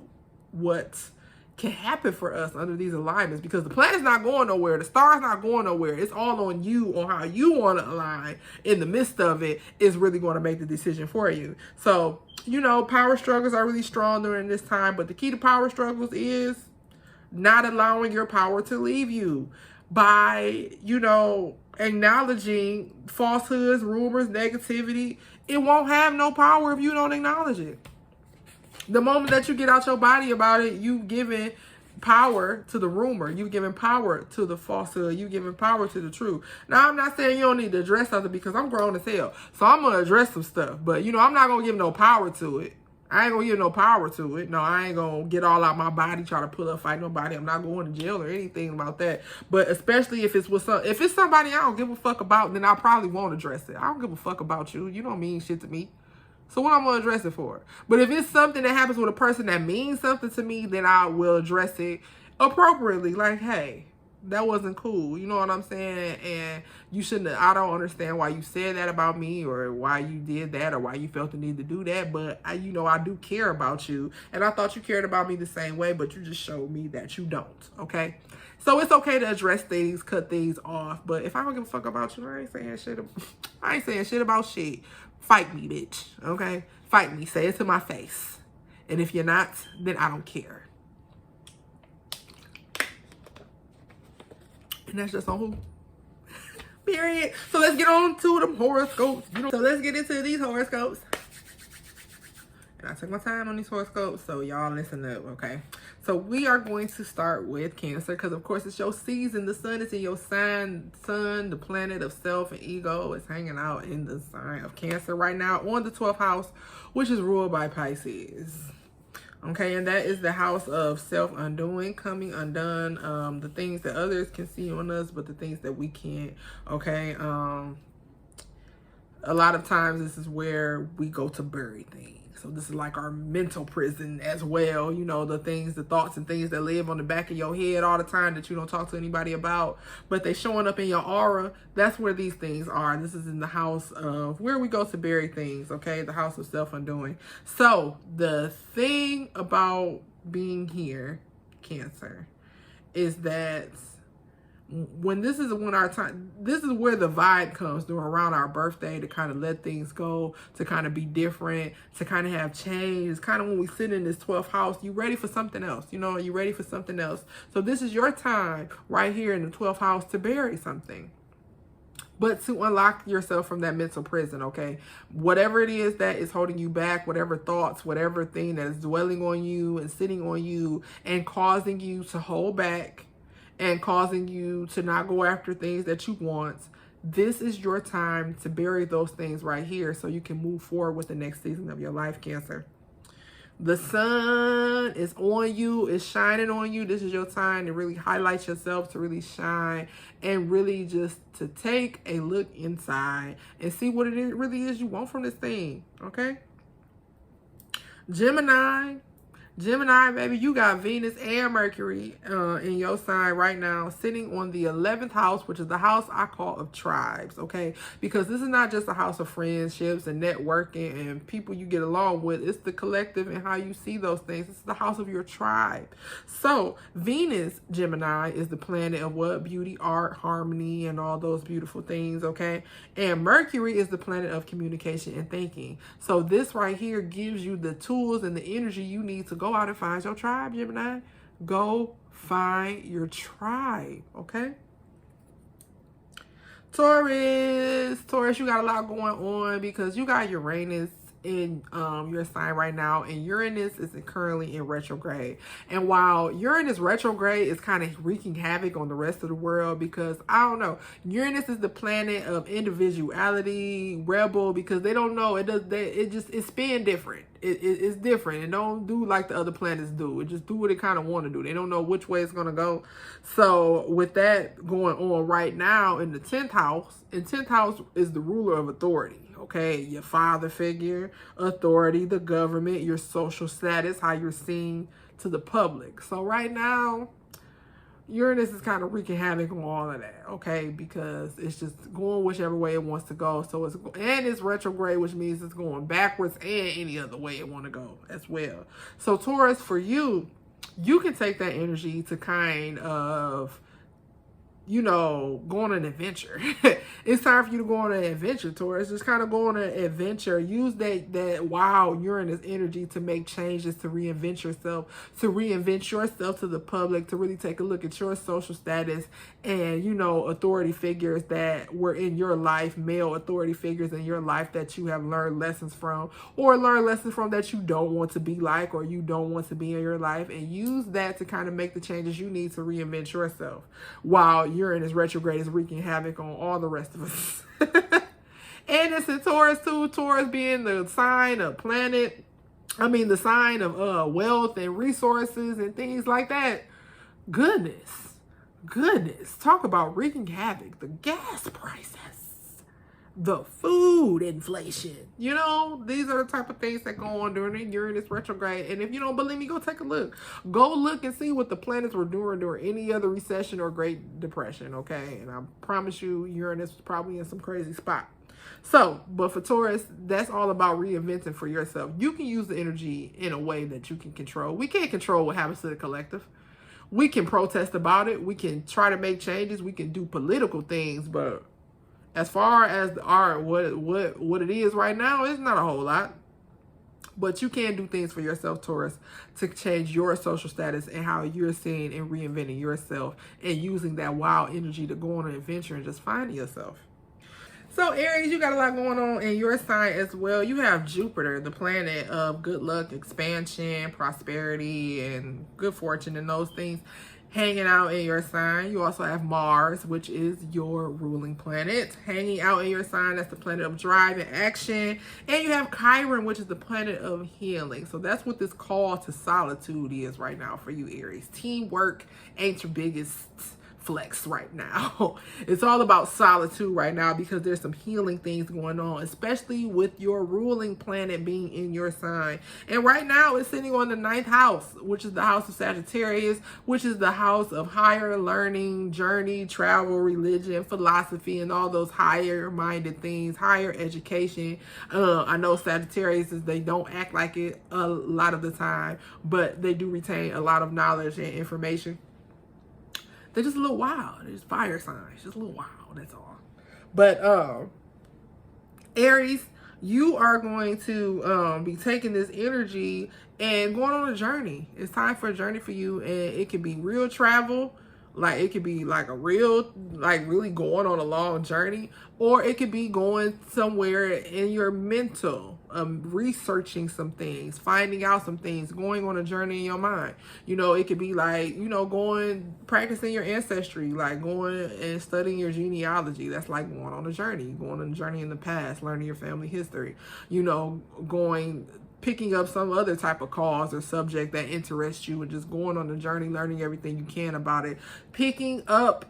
what can happen for us under these alignments, because the planet's not going nowhere. The star's not going nowhere. It's all on you, on how you want to align. In the midst of it is really going to make the decision for you. So, power struggles are really strong during this time, but the key to power struggles is not allowing your power to leave you by, acknowledging falsehoods, rumors, negativity. It won't have no power if you don't acknowledge it. The moment that you get out your body about it, you've given power to the rumor. You've given power to the falsehood. You've given power to the truth. Now, I'm not saying you don't need to address something, because I'm grown as hell. So I'm going to address some stuff. But, I'm not going to give no power to it. I ain't going to give no power to it. No, I ain't going to get all out my body, try to pull up, fight nobody. I'm not going to jail or anything about that. But especially if it's with if it's somebody I don't give a fuck about, then I probably won't address it. I don't give a fuck about you. You don't mean shit to me. So what I'm going to address it for? But if it's something that happens with a person that means something to me, then I will address it appropriately. Like, hey, that wasn't cool. You know what I'm saying? And you shouldn't have, I don't understand why you said that about me, or why you did that, or why you felt the need to do that. But I do care about you. And I thought you cared about me the same way, but you just showed me that you don't. Okay? So it's okay to address things, cut things off. But if I don't give a fuck about you, I ain't saying shit about shit. Fight me, bitch. Okay? Fight me. Say it to my face. And if you're not, then I don't care. And that's just on who? Period. So let's get on to the horoscopes. So let's get into these horoscopes. And I took my time on these horoscopes, so y'all listen up, okay? So we are going to start with Cancer, because of course it's your season. The sun is in your sign. Sun, the planet of self and ego, is hanging out in the sign of Cancer right now on the 12th house, which is ruled by Pisces. Okay, and that is the house of self-undoing, coming undone, the things that others can see on us, but the things that we can't, okay? A lot of times this is where we go to bury things. So this is like our mental prison as well. The things, the thoughts and things that live on the back of your head all the time that you don't talk to anybody about, but they showing up in your aura. That's where these things are. This is in the house of where we go to bury things, okay? The house of self-undoing. So the thing about being here, Cancer, is that this is where the vibe comes through around our birthday, to kind of let things go, to kind of be different, to kind of have change. It's kind of when we sit in this 12th house, you ready for something else, you ready for something else. So this is your time right here in the 12th house to bury something, but to unlock yourself from that mental prison, okay? Whatever it is that is holding you back, whatever thoughts, whatever thing that is dwelling on you and sitting on you and causing you to hold back, and causing you to not go after things that you want, this is your time to bury those things right here, so you can move forward with the next season of your life, Cancer. The sun is on you, is shining on you. This is your time to really highlight yourself, to really shine, and really just to take a look inside and see what it really is you want from this thing, okay? Gemini. Gemini, baby, you got Venus and Mercury in your sign right now, sitting on the 11th house, which is the house I call of tribes, okay? Because this is not just a house of friendships and networking and people you get along with. It's the collective and how you see those things. It's the house of your tribe. So Venus, Gemini, is the planet of what? Beauty, art, harmony, and all those beautiful things, okay? And Mercury is the planet of communication and thinking. So this right here gives you the tools and the energy you need to go out and find your tribe, Gemini. Go find your tribe, okay? Taurus, you got a lot going on because you got Uranus in your sign right now, and Uranus is currently in retrograde. And while Uranus retrograde is kind of wreaking havoc on the rest of the world, because I don't know, Uranus is the planet of individuality, rebel, because they don't know, it spin different. It's different. It don't do like the other planets do. It just do what it kind of want to do. They don't know which way it's gonna go. So with that going on right now in the 10th house, and 10th house is the ruler of authority. Okay, your father figure, authority, the government, your social status, how you're seen to the public. So right now, Uranus is kind of wreaking havoc on all of that, okay? Because it's just going whichever way it wants to go. So it's retrograde, which means it's going backwards and any other way it want to go as well. So Taurus, for you, you can take that energy to kind of, you know, go on an adventure. It's time for you to go on an adventure, Taurus. Just kind of go on an adventure. Use that wow Uranus energy to make changes, to reinvent yourself, to the public, to really take a look at your social status and, you know, authority figures that were in your life, male authority figures in your life that you have learned lessons from, or learned lessons from that you don't want to be like, or you don't want to be in your life, and use that to kind of make the changes you need to reinvent yourself, while Uranus retrograde is wreaking havoc on all the rest of us. And it's in Taurus too. Taurus being the sign of the sign of wealth and resources and things like that. Goodness. Talk about wreaking havoc. The gas prices, the food inflation. You know, these are the type of things that go on during Uranus retrograde. And if you don't believe me, go take a look. Go look and see what the planets were doing during any other recession or Great Depression, okay? And I promise you, Uranus was probably in some crazy spot. So, but for Taurus, that's all about reinventing for yourself. You can use the energy in a way that you can control. We can't control what happens to the collective. We can protest about it. We can try to make changes. We can do political things, but as far as the art, what it is right now, it's not a whole lot. But you can do things for yourself, Taurus, to change your social status and how you're seeing and reinventing yourself, and using that wild energy to go on an adventure and just find yourself. So Aries, you got a lot going on in your sign as well. You have Jupiter, the planet of good luck, expansion, prosperity, and good fortune and those things, hanging out in your sign. You also have Mars, which is your ruling planet, hanging out in your sign. That's the planet of drive and action. And you have Chiron, which is the planet of healing. So that's what this call to solitude is right now for you, Aries. Teamwork ain't your biggest flex right now. It's all about solitude right now because there's some healing things going on, especially with your ruling planet being in your sign. And right now it's sitting on the 9th house, which is the house of Sagittarius, which is the house of higher learning, journey, travel, religion, philosophy, and all those higher minded things, higher education. I know Sagittarius they don't act like it a lot of the time, but they do retain a lot of knowledge and information. They're just a little wild. They're just fire signs. Just a little wild, that's all. But Aries, you are going to be taking this energy and going on a journey. It's time for a journey for you. And it could be real travel. Like, it could be like a real, like really going on a long journey. Or it could be going somewhere in your mental, researching some things, finding out some things, going on a journey in your mind. You know, it could be like, you know, practicing your ancestry, like going and studying your genealogy. That's like going on a journey, going on a journey in the past, learning your family history, you know, picking up some other type of cause or subject that interests you and just going on the journey, learning everything you can about it. Picking up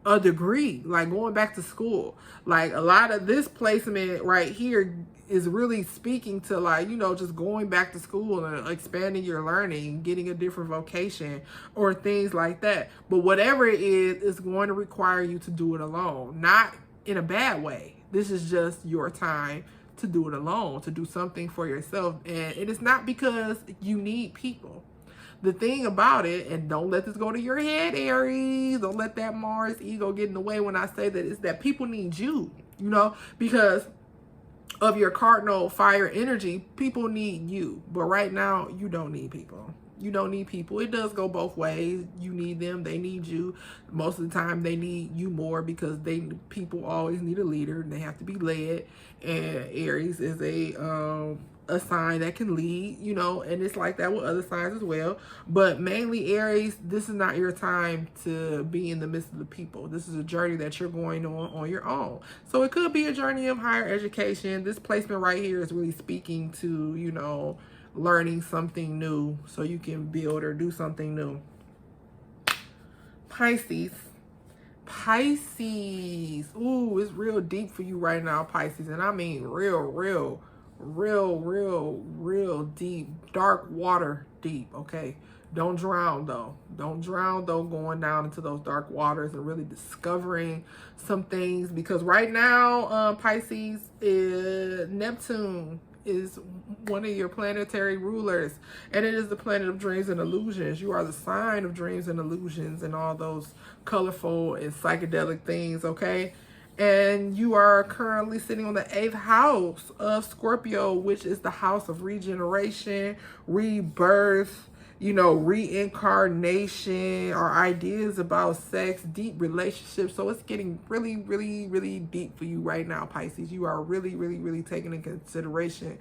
a degree, like going back to school. Like a lot of this placement right here is really speaking to, like, you know, just going back to school and expanding your learning, getting a different vocation or things like that. But whatever it is, it's going to require you to do it alone, not in a bad way. This is just your time to do it alone, to do something for yourself. And it is not because you need people. The thing about it, and don't let this go to your head, Aries, don't let that Mars ego get in the way when I say that, is that people need you, you know, because of your cardinal fire energy, people need you. But right now, you don't need people. You don't need people. It does go both ways. You need them, they need you. Most of the time they need you more because people always need a leader and they have to be led. And Aries is a sign that can lead, you know, and it's like that with other signs as well. But mainly Aries, this is not your time to be in the midst of the people. This is a journey that you're going on your own. So it could be a journey of higher education. This placement right here is really speaking to, you know, learning something new so you can build or do something new. Pisces. Ooh, it's real deep for you right now, Pisces. And I mean real deep, dark water deep. Okay, don't drown though. Don't drown though, going down into those dark waters and really discovering some things, because right now, Pisces, Neptune is one of your planetary rulers, and it is the planet of dreams and illusions. You are the sign of dreams and illusions and all those colorful and psychedelic things, okay? And you are currently sitting on the 8th house of Scorpio, which is the house of regeneration, rebirth, you know, reincarnation, or ideas about sex, deep relationships. So it's getting really deep for you right now, Pisces. You are really taking into consideration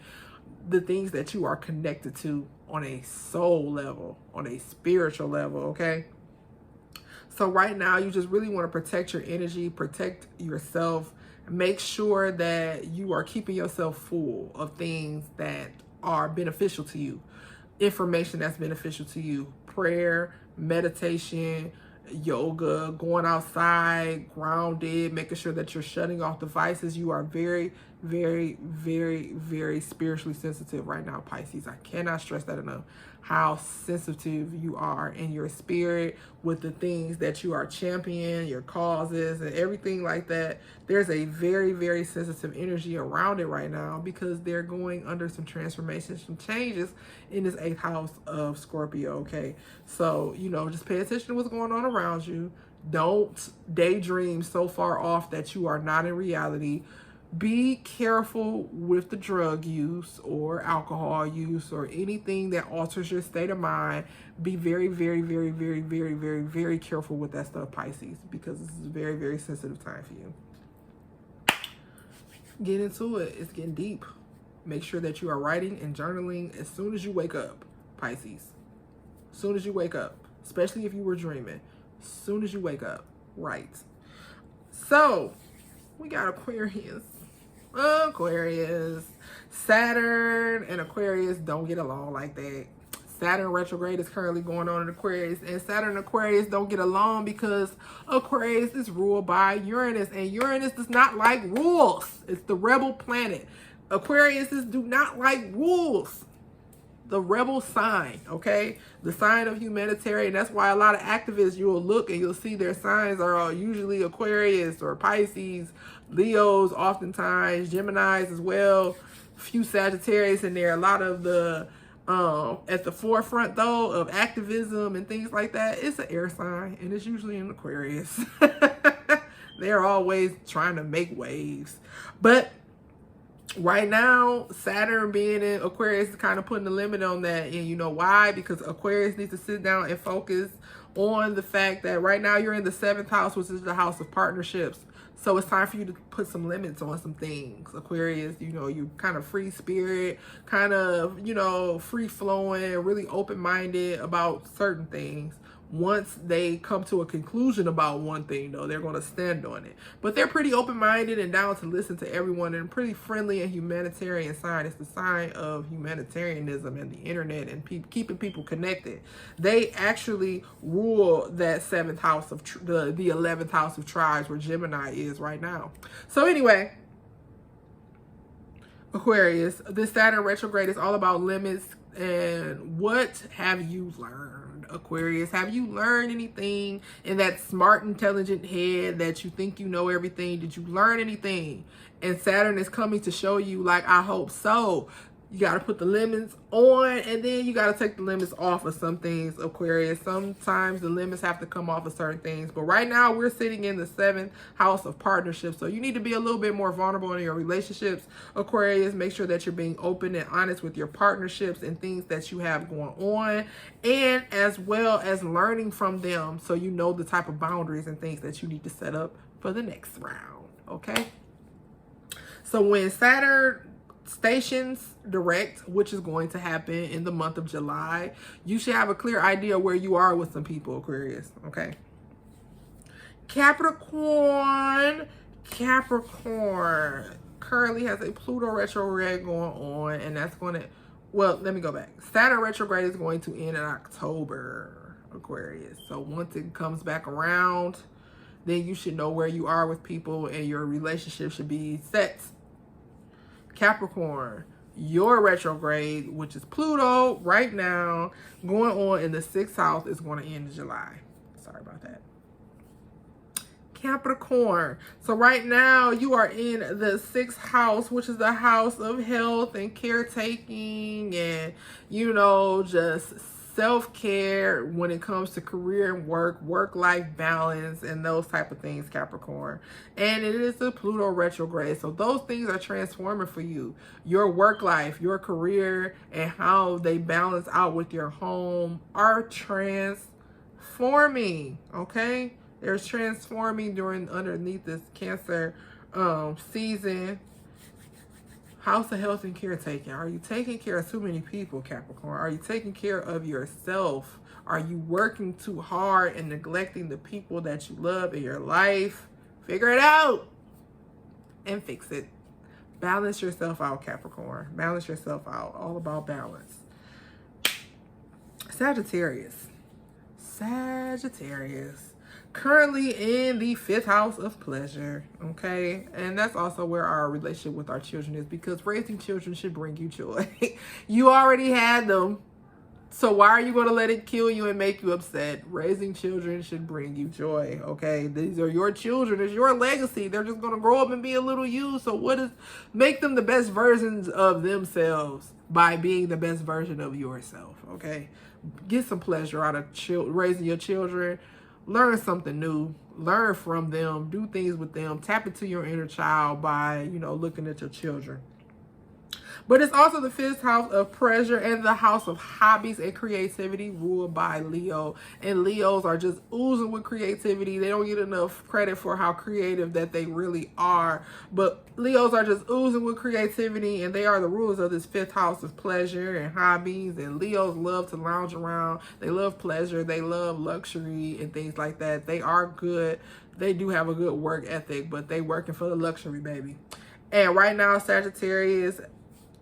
the things that you are connected to on a soul level, on a spiritual level, okay? So right now, you just really want to protect your energy, protect yourself, make sure that you are keeping yourself full of things that are beneficial to you, information that's beneficial to you, prayer, meditation, yoga, going outside, grounded, making sure that you're shutting off devices. You are very spiritually sensitive right now, Pisces. I cannot stress that enough, how sensitive you are in your spirit with the things that you are championing, your causes and everything like that. There's a very sensitive energy around it right now because they're going under some transformations, some changes in this 8th house of Scorpio, okay? So, you know, just pay attention to what's going on around you. Don't daydream so far off that you are not in reality. Be careful with the drug use or alcohol use or anything that alters your state of mind. Be very careful with that stuff, Pisces, because this is a very sensitive time for you. Get into it. It's getting deep. Make sure that you are writing and journaling as soon as you wake up, Pisces. As soon as you wake up, especially if you were dreaming. As soon as you wake up, write. So, we got Aquarius. Saturn and Aquarius don't get along like that. Saturn retrograde is currently going on in Aquarius, and Saturn and Aquarius don't get along because Aquarius is ruled by Uranus, and Uranus does not like rules. It's the rebel planet. Aquariuses do not like rules. The rebel sign, okay? The sign of humanitarian. That's why a lot of activists, you'll look and you'll see their signs are usually Aquarius or Pisces, Leos oftentimes, Geminis as well, a few Sagittarius in there. A lot of the, at the forefront though of activism and things like that, it's an air sign, and it's usually in Aquarius. They're always trying to make waves. But right now, Saturn being in Aquarius is kind of putting a limit on that. And you know why? Because Aquarius needs to sit down and focus on the fact that right now you're in the 7th house, which is the house of partnerships. So it's time for you to put some limits on some things. Aquarius, you know, you kind of free spirit, kind of, you know, free flowing, really open-minded about certain things. Once they come to a conclusion about one thing, though, they're going to stand on it. But they're pretty open-minded and down to listen to everyone, and pretty friendly and humanitarian sign. It's the sign of humanitarianism and the internet and keeping people connected. They actually rule that 7th house of the 11th house of tribes, where Gemini is right now. So anyway, Aquarius, this Saturn retrograde is all about limits. And what have you learned, Aquarius? Have you learned anything in that smart, intelligent head that you think you know everything? Did you learn anything? And Saturn is coming to show you, like, I hope so. You got to put the limits on, and then you got to take the limits off of some things, Aquarius. Sometimes the limits have to come off of certain things. But right now, we're sitting in the 7th house of partnerships. So you need to be a little bit more vulnerable in your relationships, Aquarius. Make sure that you're being open and honest with your partnerships and things that you have going on. And as well as learning from them, so you know the type of boundaries and things that you need to set up for the next round, okay? So when Saturn stations direct, which is going to happen in the month of July, you should have a clear idea where you are with some people, Aquarius, okay? Capricorn currently has a Pluto retrograde going on, and that's going to, well, let me go back. Saturn retrograde is going to end in October, Aquarius. So once it comes back around, then you should know where you are with people, and your relationship should be set. Capricorn, your retrograde, which is Pluto right now, going on in the 6th house, is going to end in July. Sorry about that. Capricorn. So right now you are in the 6th house, which is the house of health and caretaking and, you know, just self-care when it comes to career and work-life balance and those type of things, Capricorn. And it is the Pluto retrograde. So those things are transforming for you. Your work life, your career, and how they balance out with your home are transforming, okay? There's transforming underneath this Cancer season. House of health and caretaking. Are you taking care of too many people, Capricorn? Are you taking care of yourself? Are you working too hard and neglecting the people that you love in your life? Figure it out and fix it. Balance yourself out, Capricorn. Balance yourself out. All about balance. Sagittarius. Currently in the 5th house of pleasure, okay? And that's also where our relationship with our children is, because raising children should bring you joy. You already had them, so why are you going to let it kill you and make you upset? Raising children should bring you joy, okay? These are your children. It's your legacy. They're just going to grow up and be a little you, so make them the best versions of themselves by being the best version of yourself, okay? Get some pleasure out of raising your children. Learn something new, learn from them, do things with them, tap into your inner child by, you know, looking at your children. But it's also the 5th house of pleasure and the house of hobbies and creativity, ruled by Leo. And Leos are just oozing with creativity. They don't get enough credit for how creative that they really are. But Leos are just oozing with creativity, and they are the rulers of this 5th house of pleasure and hobbies. And Leos love to lounge around. They love pleasure. They love luxury and things like that. They are good. They do have a good work ethic, but they working for the luxury, baby. And right now, Sagittarius,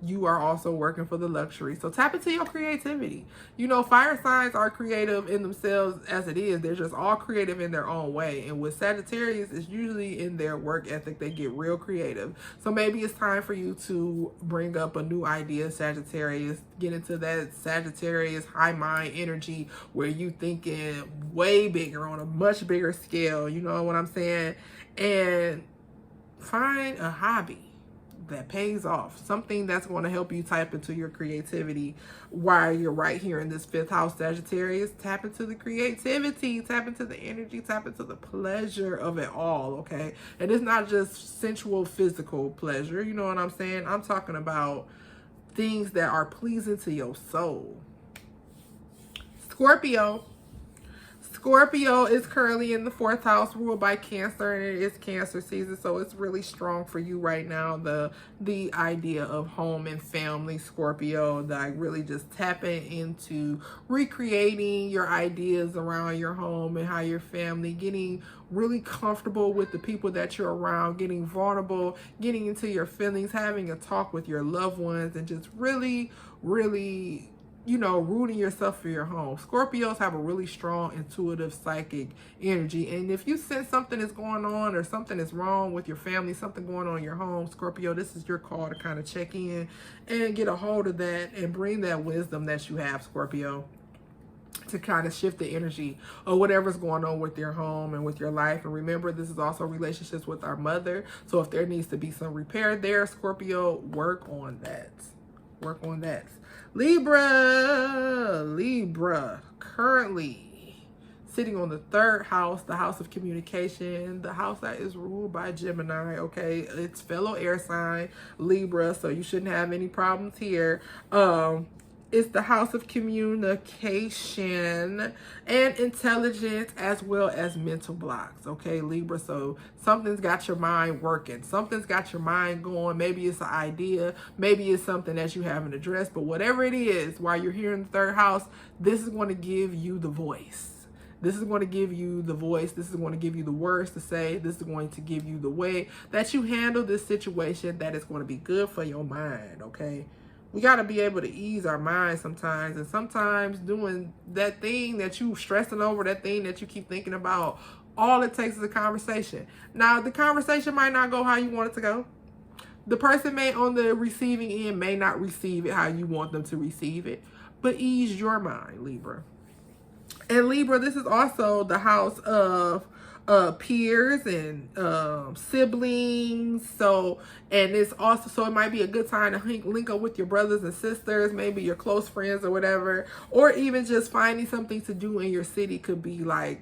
you are also working for the luxury. So tap into your creativity. You know, fire signs are creative in themselves as it is. They're just all creative in their own way. And with Sagittarius, it's usually in their work ethic. They get real creative. So maybe it's time for you to bring up a new idea, Sagittarius. Get into that Sagittarius high mind energy where you thinking way bigger, on a much bigger scale. You know what I'm saying? And find a hobby that pays off, something that's going to help you tap into your creativity while you're right here in this 5th house, Sagittarius. Tap into the creativity, tap into the energy, tap into the pleasure of it all, okay? And it's not just sensual, physical pleasure, you know what I'm saying? I'm talking about things that are pleasing to your soul. Scorpio is currently in the 4th house, ruled by Cancer, and it is Cancer season, so it's really strong for you right now. The idea of home and family, Scorpio, like really just tapping into recreating your ideas around your home and how your family, getting really comfortable with the people that you're around, getting vulnerable, getting into your feelings, having a talk with your loved ones, and just really, really you know, rooting yourself for your home. Scorpios have a really strong intuitive psychic energy. And if you sense something is going on or something is wrong with your family, something going on in your home, Scorpio, this is your call to kind of check in and get a hold of that and bring that wisdom that you have, Scorpio, to kind of shift the energy or whatever's going on with your home and with your life. And remember, this is also relationships with our mother. So if there needs to be some repair there, Scorpio, work on that. Work on that. Libra, currently sitting on the 3rd house, the house of communication, the house that is ruled by Gemini, okay? It's fellow air sign, Libra, so you shouldn't have any problems here. It's the house of communication and intelligence, as well as mental blocks, okay, Libra? So something's got your mind working. Something's got your mind going. Maybe it's an idea. Maybe it's something that you haven't addressed. But whatever it is, while you're here in the 3rd house, this is going to give you the voice. This is going to give you the voice. This is going to give you the words to say. This is going to give you the way that you handle this situation that is going to be good for your mind, okay? We got to be able to ease our minds sometimes. And sometimes doing that thing that you stressing over, that thing that you keep thinking about, all it takes is a conversation. Now, the conversation might not go how you want it to go. The person may on the receiving end may not receive it how you want them to receive it. But ease your mind, Libra. And Libra, this is also the house of peers and siblings. So, and it's also, so it might be a good time to link up with your brothers and sisters, maybe your close friends or whatever, or even just finding something to do in your city could be like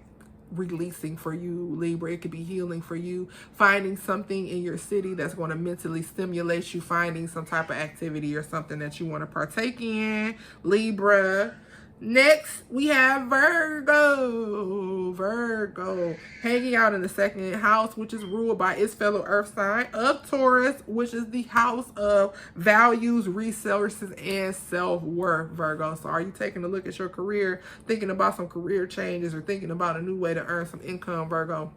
releasing for you, Libra. It could be healing for you, finding something in your city that's going to mentally stimulate you, finding some type of activity or something that you want to partake in, Libra. Next, we have Virgo, hanging out in the 2nd house, which is ruled by its fellow earth sign of Taurus, which is the house of values, resources, and self-worth, Virgo. So are you taking a look at your career, thinking about some career changes or thinking about a new way to earn some income, Virgo?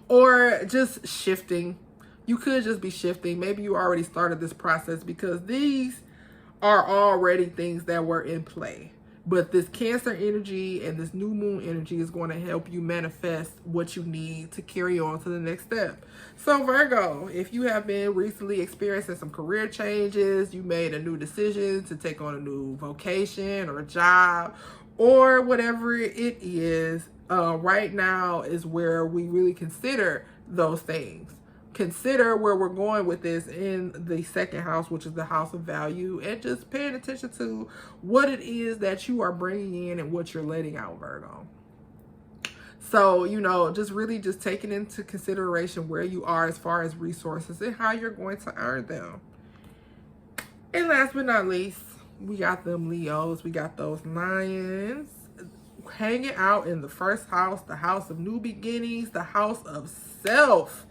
Or just shifting. You could just be shifting. Maybe you already started this process because these are already things that were in play. But this Cancer energy and this new moon energy is going to help you manifest what you need to carry on to the next step. So Virgo, if you have been recently experiencing some career changes, you made a new decision to take on a new vocation or a job or whatever it is, right now is where we really consider those things. Consider where we're going with this in the 2nd house, which is the house of value, and just paying attention to what it is that you are bringing in and what you're letting out, Virgo. So, you know, just really just taking into consideration where you are as far as resources and how you're going to earn them. And last but not least, we got them Leos. We got those Lions hanging out in the 1st house, the house of new beginnings, the house of self.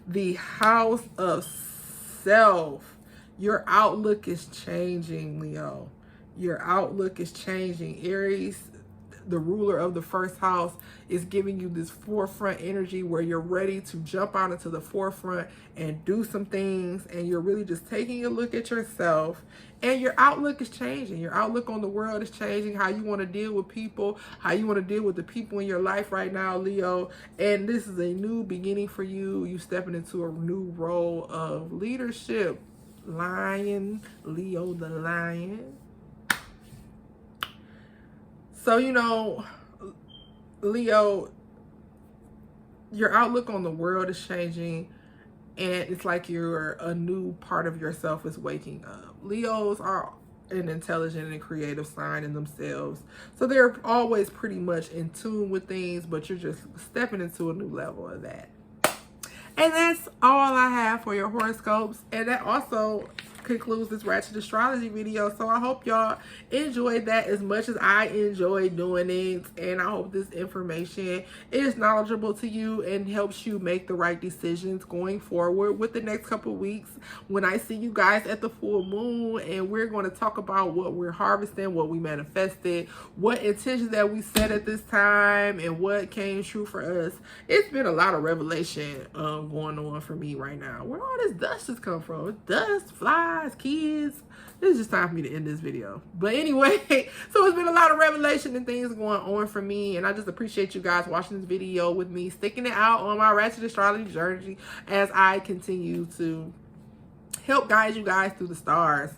The house of self. Your outlook is changing, Leo. Your outlook is changing. Aries, the ruler of the 1st house, is giving you this forefront energy where you're ready to jump out into the forefront and do some things, and you're really just taking a look at yourself, and your outlook is changing. Your outlook on the world is changing, how you want to deal with people, how you want to deal with the people in your life right now, Leo. And this is a new beginning for you. You stepping into a new role of leadership. Lion, Leo the lion. So, you know, Leo, your outlook on the world is changing, and it's like a new part of yourself is waking up. Leos are an intelligent and creative sign in themselves, so they're always pretty much in tune with things, but you're just stepping into a new level of that. And that's all I have for your horoscopes, and that also concludes this Ratchet Astrology video. So I hope y'all enjoyed that as much as I enjoyed doing it, and I hope this information is knowledgeable to you and helps you make the right decisions going forward with the next couple of weeks when I see you guys at the full moon, and we're going to talk about what we're harvesting, what we manifested, what intentions that we set at this time, and what came true for us. It's been a lot of revelation going on for me right now. Where all this dust has come from? Dust, flies, guys, kids. It's just time for me to end this video. But anyway, so it's been a lot of revelation and things going on for me. And I just appreciate you guys watching this video with me, sticking it out on my Ratchet Astrology journey as I continue to help guide you guys through the stars.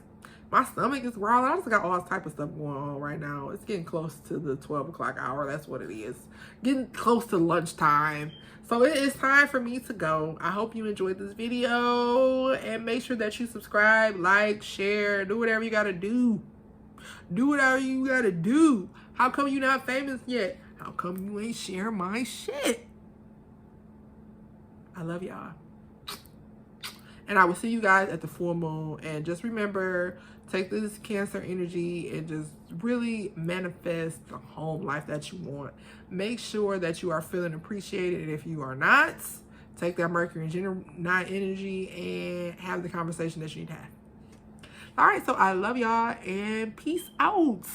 My stomach is growling. I just got all type of stuff going on right now. It's getting close to the 12 o'clock hour. That's what it is. Getting close to lunchtime. So it is time for me to go. I hope you enjoyed this video. And make sure that you subscribe, like, share, do whatever you gotta do. Do whatever you gotta do. How come you not famous yet? How come you ain't sharing my shit? I love y'all. And I will see you guys at the full moon. And just remember, take this Cancer energy and just really manifest the home life that you want. Make sure that you are feeling appreciated. And if you are not, take that Mercury and Gemini energy and have the conversation that you need to have. All right, so I love y'all and peace out.